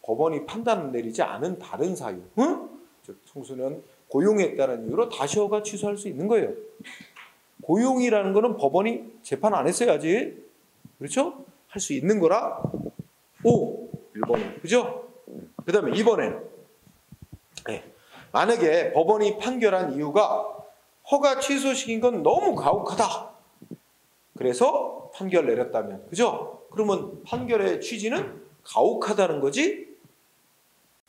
법원이 판단을 내리지 않은 다른 사유, 즉 청소년 고용했다는 이유로 다시 허가 취소할 수 있는 거예요. 고용이라는 거는 법원이 재판 안 했어야지. 그렇죠? 할 수 있는 거라. 1번은. 그죠? 그 다음에 2번에는 만약에 법원이 판결한 이유가 허가 취소시킨 건 너무 가혹하다. 그래서 판결 내렸다면. 그죠? 그러면 판결의 취지는 가혹하다는 거지.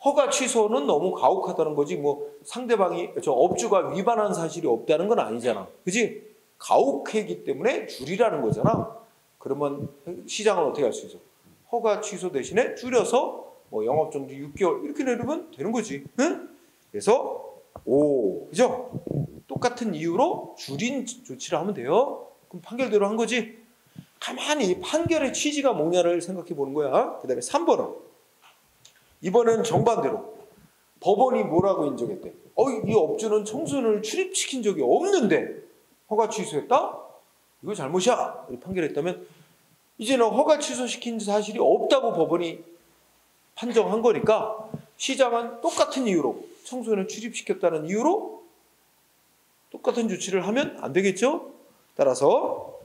허가 취소는 너무 가혹하다는 거지. 뭐 상대방이 업주가 위반한 사실이 없다는 건 아니잖아. 그지? 가혹했기 때문에 줄이라는 거잖아. 그러면 시장은 어떻게 할 수 있어? 허가 취소 대신에 줄여서 뭐 영업정지 6개월 이렇게 내리면 되는 거지. 응? 그래서 그죠? 똑같은 이유로 줄인 조치를 하면 돼요. 그럼 판결대로 한 거지. 가만히 판결의 취지가 뭐냐를 생각해 보는 거야. 그 다음에 3번은 이번엔 정반대로 법원이 뭐라고 인정했대? 이 업주는 청소년을 출입시킨 적이 없는데 허가 취소했다? 이거 잘못이야. 판결했다면 이제는 허가 취소시킨 사실이 없다고 법원이 판정한 거니까 시장은 똑같은 이유로 청소년을 출입시켰다는 이유로 똑같은 조치를 하면 안 되겠죠? 따라서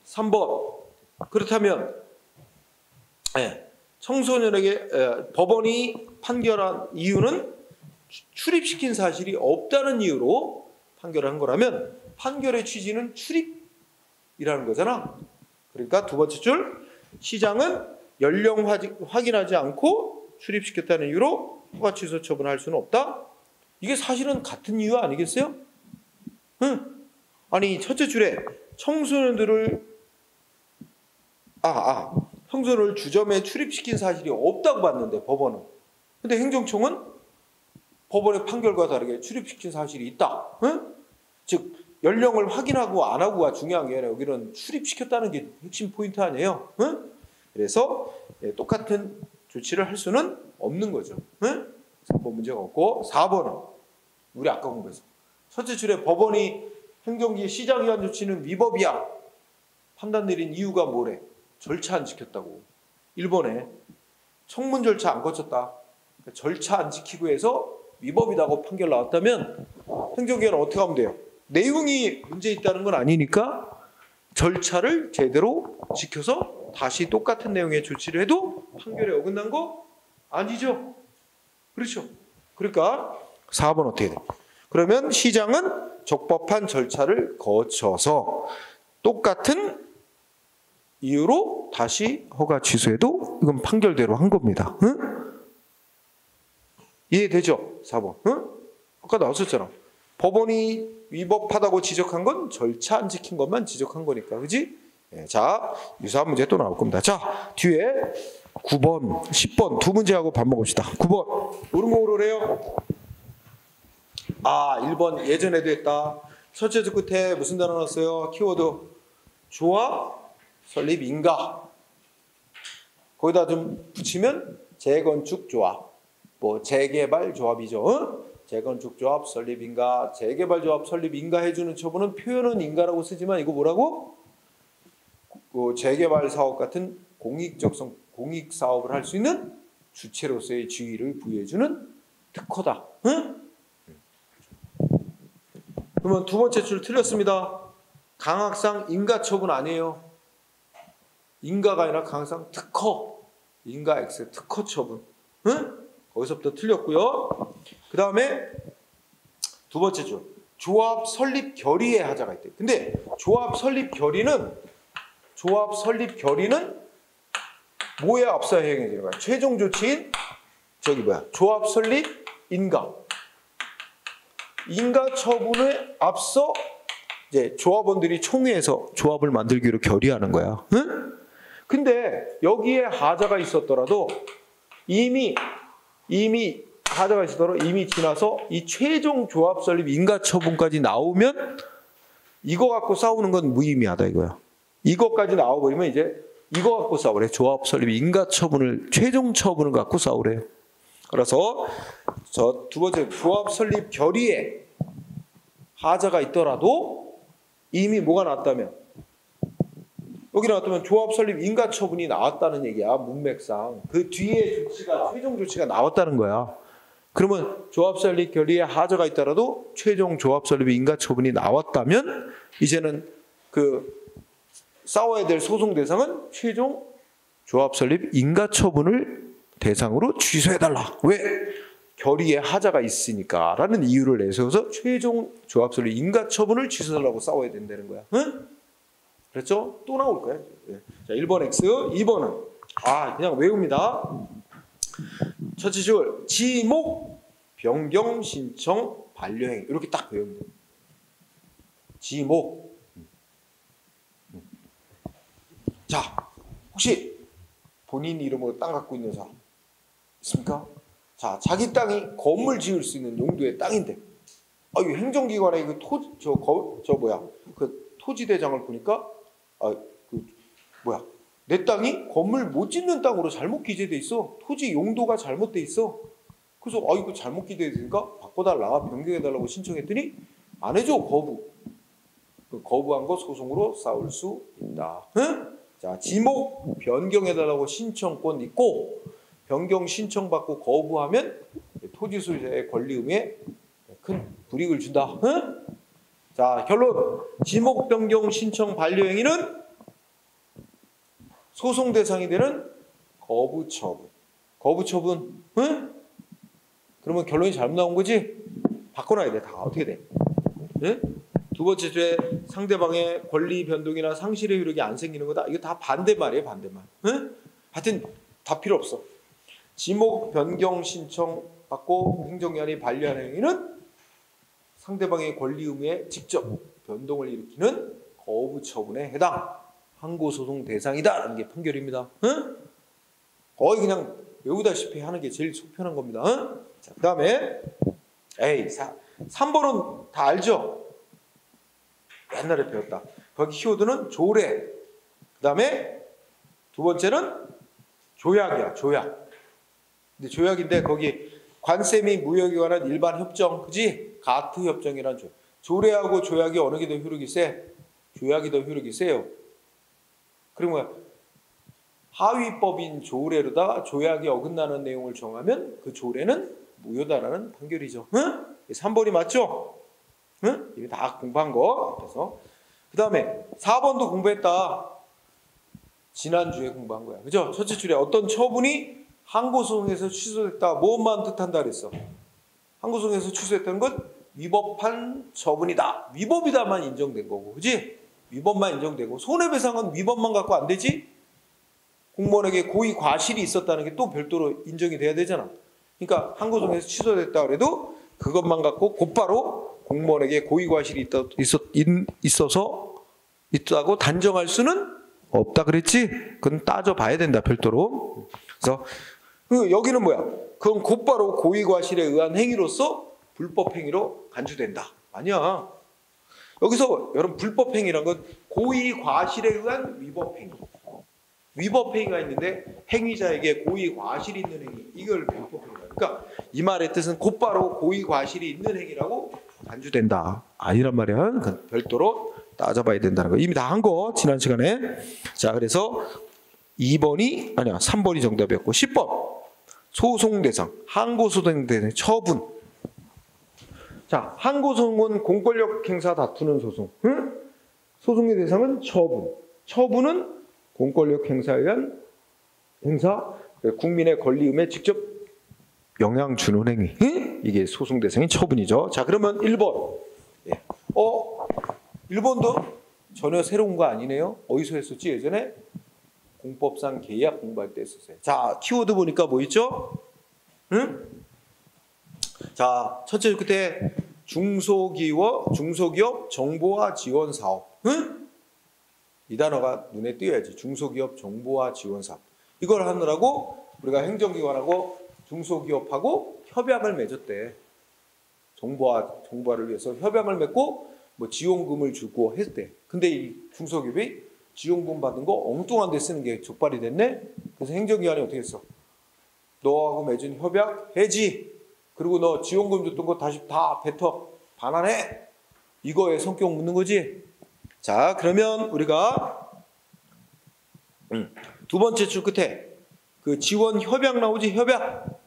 3번 그렇다면 청소년에게 법원이 판결한 이유는 출입시킨 사실이 없다는 이유로 판결한 거라면 판결의 취지는 출입이라는 거잖아. 그러니까 두 번째 줄 시장은 연령 확인하지 않고 출입시켰다는 이유로 허가 취소 처분할 수는 없다. 이게 사실은 같은 이유 아니겠어요? 응? 아니 첫째 줄에 청소년들을 청소년을 주점에 출입시킨 사실이 없다고 봤는데 법원은. 근데 행정청은 법원의 판결과 다르게 출입시킨 사실이 있다. 응? 즉 연령을 확인하고 안 하고가 중요한 게 아니라 여기는 출입시켰다는 게 핵심 포인트 아니에요. 응? 그래서 똑같은 조치를 할 수는 없는 거죠. 응? 3번 문제가 없고 4번은 우리 아까 공부해서 첫째 줄에 법원이 행정기 시장위반 조치는 위법이야. 판단 내린 이유가 뭐래? 절차 안 지켰다고. 1번에 청문 절차 안 거쳤다. 그러니까 절차 안 지키고 해서 위법이라고 판결 나왔다면 행정기관은 어떻게 하면 돼요? 내용이 문제 있다는 건 아니니까 절차를 제대로 지켜서 다시 똑같은 내용의 조치를 해도 판결에 어긋난 거 아니죠? 그렇죠? 그러니까 4번 어떻게 돼? 그러면 시장은 적법한 절차를 거쳐서 똑같은 이유로 다시 허가 취소해도 이건 판결대로 한 겁니다. 응? 이해되죠? 4번. 응? 아까 나왔었잖아. 법원이 위법하다고 지적한 건 절차 안 지킨 것만 지적한 거니까. 그지? 네, 자, 유사한 문제 또 나올 겁니다. 자, 뒤에 9번, 10번 두 문제하고 밥 먹읍시다. 9번. 오르모오르래요. 1번 예전에도 했다. 첫째 줄 끝에 무슨 단어 넣었어요? 키워드. 조합, 설립, 인가. 거기다 좀 붙이면 재건축 조합. 뭐 재개발 조합이죠. 어? 재건축 조합, 설립, 인가. 재개발 조합, 설립, 인가 해주는 처분은 표현은 인가라고 쓰지만 이거 뭐라고? 재개발 사업 같은 공익 사업을 할 수 있는 주체로서의 지위를 부여해주는 특허다. 응? 그러면 두 번째 줄 틀렸습니다. 강학상 인가 처분 아니에요. 인가가 아니라 강학상 특허. 인가 X 특허 처분. 응? 거기서부터 틀렸고요. 그 다음에 두 번째 줄. 조합 설립 결의의 하자가 있대요. 근데 조합 설립 결의는 뭐에 앞서 행해지는 거야? 최종 조치인 조합 설립 인가. 인가 처분에 앞서 이제 조합원들이 총회에서 조합을 만들기로 결의하는 거야. 응? 근데 여기에 하자가 있었더라도 이미 지나서 이 최종 조합 설립 인가 처분까지 나오면 이거 갖고 싸우는 건 무의미하다 이거야. 이것까지 나와버리면 이제 이거 갖고 싸우래. 조합 설립 인가 처분을 최종 처분을 갖고 싸우래요. 그래서 저 두 번째 조합 설립 결의에 하자가 있더라도 이미 뭐가 났다면 여기 나왔다면 조합 설립 인가 처분이 나왔다는 얘기야. 문맥상 그 뒤에 조치가 최종 조치가 나왔다는 거야. 그러면 조합 설립 결의에 하자가 있더라도 최종 조합 설립 인가 처분이 나왔다면 이제는 그 싸워야 될 소송 대상은 최종 조합 설립 인가 처분을 대상으로 취소해달라. 왜? 결의에 하자가 있으니까 라는 이유를 내세워서 최종 조합 설립 인가 처분을 취소해달라고 싸워야 된다는 거야. 응? 그랬죠? 또 나올 거야. 자, 1번 X, 2번은 그냥 외웁니다. 첫째 줄 지목 변경 신청 반려행 이렇게 딱 외우면 돼요. 지목. 자, 혹시 본인 이름으로 땅 갖고 있는 사람 있습니까? 자, 자기 땅이 건물 지을 수 있는 용도의 땅인데, 이 행정기관의 그 토지대장을 보니까, 내 땅이 건물 못 짓는 땅으로 잘못 기재돼 있어. 토지 용도가 잘못돼 있어. 그래서 이거 잘못 기재돼 있으니까 바꿔달라, 변경해달라고 신청했더니 안 해줘. 거부. 거부한 거 소송으로 싸울 수 있다. 응? 자, 지목 변경해달라고 신청권 있고 변경 신청받고 거부하면 토지 소유자의 권리 의무에 큰 불이익을 준다. 응? 자, 결론. 지목 변경 신청 반려행위는 소송 대상이 되는 거부 처분. 거부 처분. 응? 그러면 결론이 잘못 나온 거지? 바꿔놔야 돼. 다 어떻게 돼? 응? 두 번째 주에 상대방의 권리 변동이나 상실의 효력이 안 생기는 거다. 이거 다 반대말이에요. 반대말. 응? 하여튼 다 필요 없어. 지목 변경 신청 받고 행정기관이 반려하는 행위는 상대방의 권리 의무에 직접 변동을 일으키는 거부 처분에 해당 항고소송 대상이다라는 게 판결입니다. 응? 거의 그냥 외우다시피 하는 게 제일 속편한 겁니다. 응? 자, 그 다음에 3번은 다 알죠? 옛날에 배웠다. 거기 키워드는 조례. 그 다음에 두 번째는 조약이야. 조약. 근데 조약인데 거기 관세 및 무역에 관한 일반 협정, 그지? 가트 협정이란 조약. 조례하고 조약이 어느 게 더 효력이 세? 조약이 더 효력이 세요. 그리고 뭐야? 하위법인 조례로다가 조약이 어긋나는 내용을 정하면 그 조례는 무효다라는 판결이죠. 응? 3번이 맞죠? 응? 이게 다 공부한 거. 그래서 그 다음에 4번도 공부했다. 지난주에 공부한 거야. 그죠? 첫째 줄에 어떤 처분이 항고소송에서 취소됐다. 뭐만 뜻한다 그랬어? 항고소송에서 취소했다는 건 위법한 처분이다. 위법이다만 인정된 거고. 그지? 위법만 인정되고 손해배상은 위법만 갖고 안 되지? 공무원에게 고의 과실이 있었다는 게 또 별도로 인정이 돼야 되잖아. 그러니까 항고소송에서 취소됐다 그래도 그것만 갖고 곧바로 공무원에게 고의 과실이 있어서 있다고 단정할 수는 없다 그랬지? 그건 따져봐야 된다 별도로. 그래서 여기는 뭐야? 그건 곧바로 고의 과실에 의한 행위로서 불법 행위로 간주된다. 아니야. 여기서 여러분 불법 행위란 건 고의 과실에 의한 위법 행위. 위법 행위가 있는데 행위자에게 고의 과실이 있는 행위. 이걸 불법 행위다. 그러니까 이 말의 뜻은 곧바로 고의 과실이 있는 행위라고 간주된다. 아니란 말이야. 그건 별도로 따져봐야 된다는 거. 이미 다 한 거 지난 시간에. 자, 그래서 3번이 정답이었고 10번 소송 대상, 항고소송 대상 처분. 자, 항고소송은 공권력 행사 다투는 소송. 응? 소송의 대상은 처분. 처분은 공권력 행사에 의한 행사, 국민의 권리 의무에 직접 영향 주는 행위. 응? 이게 소송 대상인 처분이죠. 자, 그러면 1번. 1번도 전혀 새로운 거 아니네요. 어디서 했었지? 예전에 공법상 계약 공부할 때 했었어요. 자, 키워드 보니까 뭐 있죠? 응? 자, 첫째 줄 끝에 중소기업 정보화 지원 사업. 응? 이 단어가 눈에 띄어야지. 중소기업 정보화 지원 사업. 이걸 하느라고 우리가 행정기관하고 중소기업하고 협약을 맺었대. 정보화를 위해서 협약을 맺고 뭐 지원금을 주고 했대. 근데 이 중소기업이 지원금 받은 거 엉뚱한 데 쓰는 게 족발이 됐네. 그래서 행정기관이 어떻게 했어? 너하고 맺은 협약 해지. 그리고 너 지원금 줬던 거 다시 다 뱉어. 반환해. 이거에 성격 묻는 거지. 자, 그러면 우리가 두 번째 줄 끝에 그 지원 협약 나오지? 협약.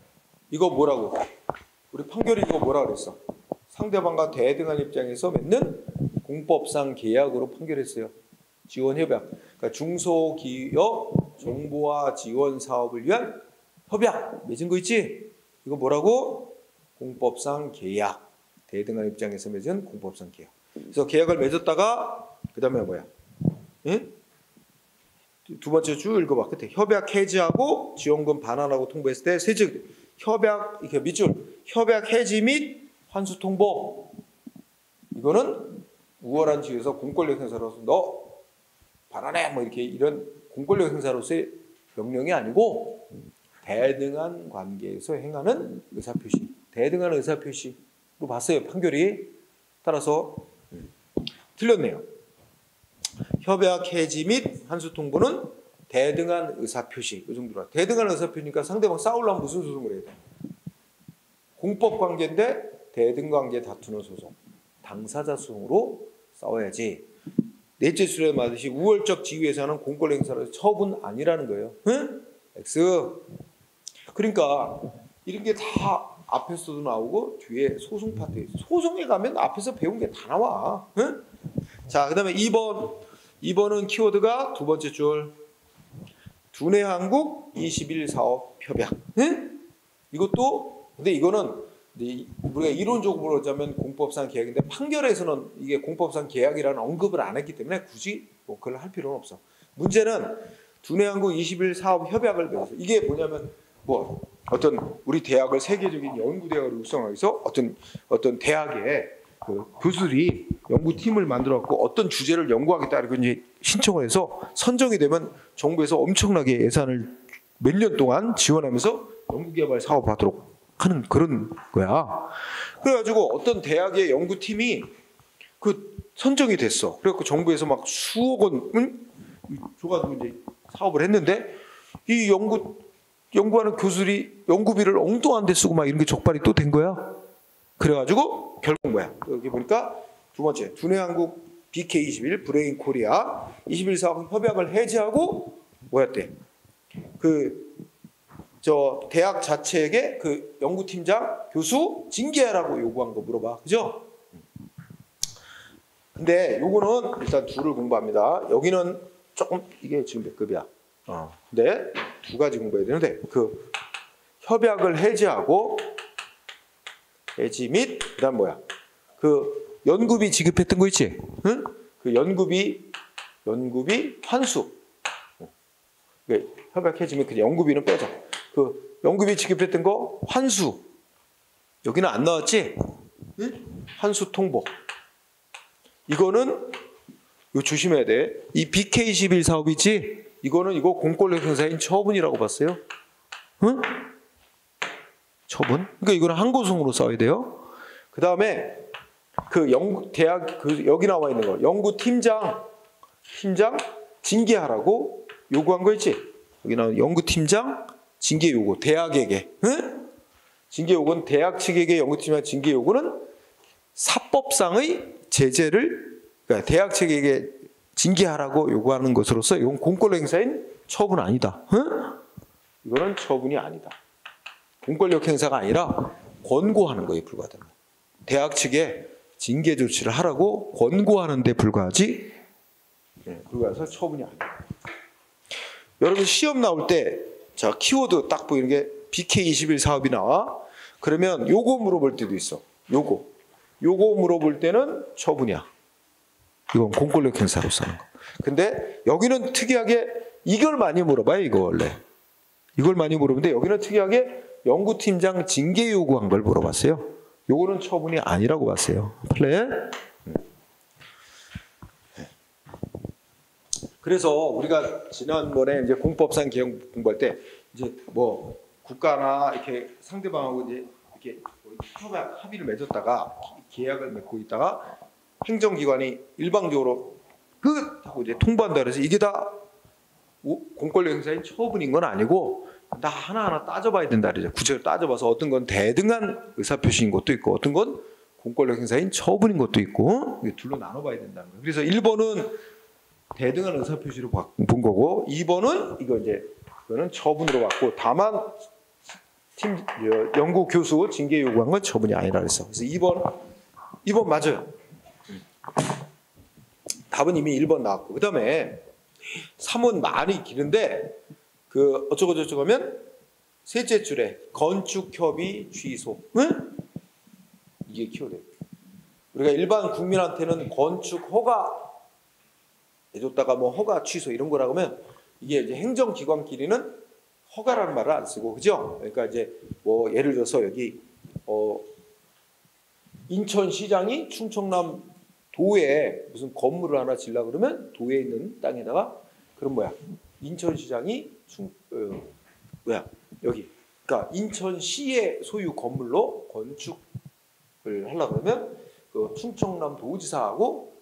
이거 뭐라고? 우리 판결이 이거 뭐라 그랬어? 상대방과 대등한 입장에서 맺는 공법상 계약으로 판결했어요. 지원 협약. 그러니까 중소기업 정보화 지원 사업을 위한 협약 맺은 거 있지? 이거 뭐라고? 공법상 계약. 대등한 입장에서 맺은 공법상 계약. 그래서 계약을 맺었다가 그 다음에 뭐야? 응? 두 번째 줄 읽어봐. 끝에 협약 해지하고 지원금 반환하고 통보했을 때 세제 협약 이렇게 밑줄 협약 해지 및 환수 통보. 이거는 우월한 지위에서 공권력 행사로서 너 반환해 뭐 이렇게 이런 공권력 행사로서의 명령이 아니고 대등한 관계에서 행하는 의사표시. 대등한 의사표시로 봤어요. 판결이. 따라서 틀렸네요. 협약 해지 및 환수 통보는 대등한 의사표시. 이 정도라. 대등한 의사표시니까 상대방 싸우려면 무슨 소송을 해야 돼? 공법 관계인데 대등 관계 다투는 소송. 당사자 소송으로 싸워야지. 넷째 줄에 말하듯이 우월적 지위에서 하는 공권력 행사로 처분 아니라는 거예요. 응? X. 그러니까 이런 게 다 앞에서도 나오고 뒤에 소송 파트에 있어. 소송에 가면 앞에서 배운 게 다 나와. 응? 자, 그 다음에 2번은 키워드가 두 번째 줄. 두뇌한국 21 사업 협약. 응? 이것도 근데 이거는 우리가 이론적으로 보자면 공법상 계약인데 판결에서는 이게 공법상 계약이라는 언급을 안 했기 때문에 굳이 뭐 그걸 할 필요는 없어. 문제는 두뇌한국 21 사업 협약을 배워서 이게 뭐냐면 어떤 우리 대학을 세계적인 연구 대학으로 육성하기 위해서 어떤 대학에 그 교수들이 연구팀을 만들어 갖고 어떤 주제를 연구하겠다 이렇게 이제 신청을 해서 선정이 되면 정부에서 엄청나게 예산을 몇 년 동안 지원하면서 연구개발 사업하도록 하는 그런 거야. 그래가지고 어떤 대학의 연구팀이 그 선정이 됐어. 그래갖고 정부에서 막 수억 원 줘가지고 이제 사업을 했는데 이 연구하는 교수들이 연구비를 엉뚱한 데 쓰고 막 이런 게 적발이 또 된 거야. 그래가지고 결국 뭐야? 여기 보니까 두 번째 두뇌한국 BK21 브레인 코리아 21사업 협약을 해지하고 뭐였대? 저 대학 자체에게 그 연구팀장 교수 징계하라고 요구한 거 물어봐. 그죠? 근데 요거는 일단 둘을 공부합니다. 여기는 조금 이게 지금 몇 급이야? 근데 두 가지 공부해야 되는데 그 협약을 해지하고 해지 및 그다음 뭐야? 그 연구비 지급했던 거 있지? 응? 그 연구비 환수. 협약 해지면 그 연구비는 빼자. 그 연구비 지급했던 거 환수. 여기는 안 나왔지? 응? 환수 통보. 이거는 이거 조심해야 돼. 이 BK21 사업 있지? 이거는 공권력 행사인 처분이라고 봤어요. 응? 처분? 그러니까 이거는 항고송으로 써야 돼요. 그 다음에 그 대학 여기 나와 있는 거 연구팀장 징계하라고 요구한 거 있지? 여기 나온 연구팀장 징계 요구 대학에게. 응? 징계 요구는 대학 측에게 연구팀장 징계 요구는 사법상의 제재를 그러니까 대학 측에게 징계하라고 요구하는 것으로서 이건 공권력 행사인 처분 아니다. 응? 이거는 처분이 아니다. 공권력 행사가 아니라 권고하는 거에 불과하다. 대학 측에 징계 조치를 하라고 권고하는 데 불과하지 불과해서 처분이 아니다. 여러분 시험 나올 때 자 키워드 딱 보이는 게 BK21 사업이 나와. 그러면 요거 물어볼 때도 있어. 요거 물어볼 때는 처분이야. 이건 공권력 행사로 쓰는 거. 근데 여기는 특이하게 이걸 많이 물어봐요. 이거 원래. 이걸 많이 물어보는데 여기는 특이하게 연구팀장 징계 요구한 걸 물어봤어요. 요거는 처분이 아니라고 봤어요. 플레이. 그래서 우리가 지난번에 이제 공법상 개혁 공부할 때 이제 뭐 국가나 이렇게 상대방하고 이제 이렇게 합의를 맺었다가 계약을 맺고 있다가 행정기관이 일방적으로 하고 이제 통보한다 그래서 이게 다 공권력 행사인 처분인 건 아니고 다 하나하나 따져봐야 된다 그러죠. 구체적으로 따져봐서 어떤 건 대등한 의사표시인 것도 있고 어떤 건 공권력 행사인 처분인 것도 있고 둘로 나눠봐야 된다는 거예요. 그래서 1번은 대등한 의사표시로 본 거고 2번은 이거는 처분으로 봤고 다만 연구 교수 징계 요구한 건 처분이 아니라 그랬어. 그래서 2번 맞아요. 답은 이미 1번 나왔고 그 다음에 3은 많이 기는데 그 어쩌고 저쩌고 하면 셋째 줄에 건축협의 취소. 응? 이게 키워드예요. 우리가 일반 국민한테는 건축 허가 해줬다가 뭐 허가 취소 이런 거라고 하면 이게 이제 행정기관끼리는 허가라는 말을 안 쓰고 그죠? 그러니까 이제 뭐 예를 들어서 여기 인천시장이 충청남 도에 무슨 건물을 하나 지으려고 그러면 도에 있는 땅에다가 그럼 뭐야? 인천시장이 여기 그러니까 인천시의 소유 건물로 건축을 하려고 그러면 그 충청남 도지사하고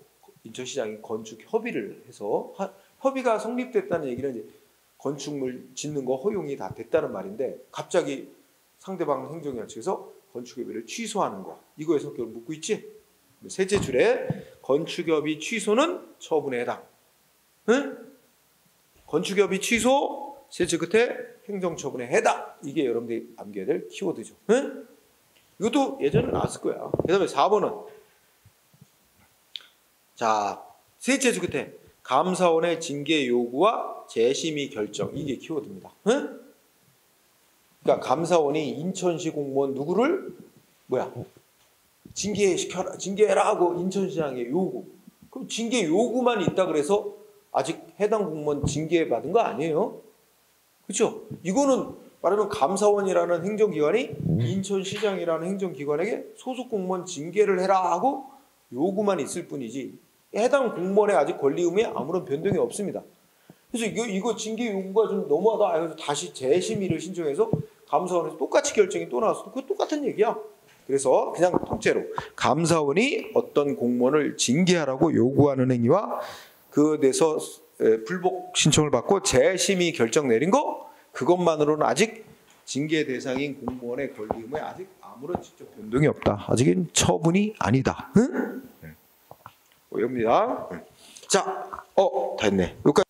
인천시장이 건축 협의를 해서 협의가 성립됐다는 얘기는 이제 건축물 짓는 거 허용이 다 됐다는 말인데 갑자기 상대방 행정기관 측에서 건축협의를 취소하는 거 이거에 성격을 묻고 있지? 셋째 줄에 건축협의 취소는 처분에 해당. 응? 건축협의 취소 셋째 끝에 행정처분에 해당. 이게 여러분들이 암기해야 될 키워드죠. 응? 이것도 예전에 나왔을 거야. 그 다음에 4번은 자 셋째 줄 끝에 감사원의 징계 요구와 재심의 결정 이게 키워드입니다. 응? 그러니까 감사원이 인천시 공무원 누구를 징계해라 하고 인천시장에 요구. 그럼 징계 요구만 있다 그래서 아직 해당 공무원 징계받은 거 아니에요? 그렇죠? 이거는 말하면 감사원이라는 행정기관이 인천시장이라는 행정기관에게 소속 공무원 징계를 해라 하고 요구만 있을 뿐이지 해당 공무원의 아직 권리 의무에 아무런 변동이 없습니다. 그래서 이거 징계 요구가 좀 너무하다 해서 다시 재심의를 신청해서 감사원에서 똑같이 결정이 또 나왔어. 그거 똑같은 얘기야. 그래서 그냥 통째로 감사원이 어떤 공무원을 징계하라고 요구하는 행위와 그에 대해서 불복 신청을 받고 재심의 결정 내린 거 그것만으로는 아직 징계 대상인 공무원의 권리 의무에 아직 아무런 직접 변동이 없다. 아직은 처분이 아니다. 응? 이겁니다. 자, 다 했네. 여기까지.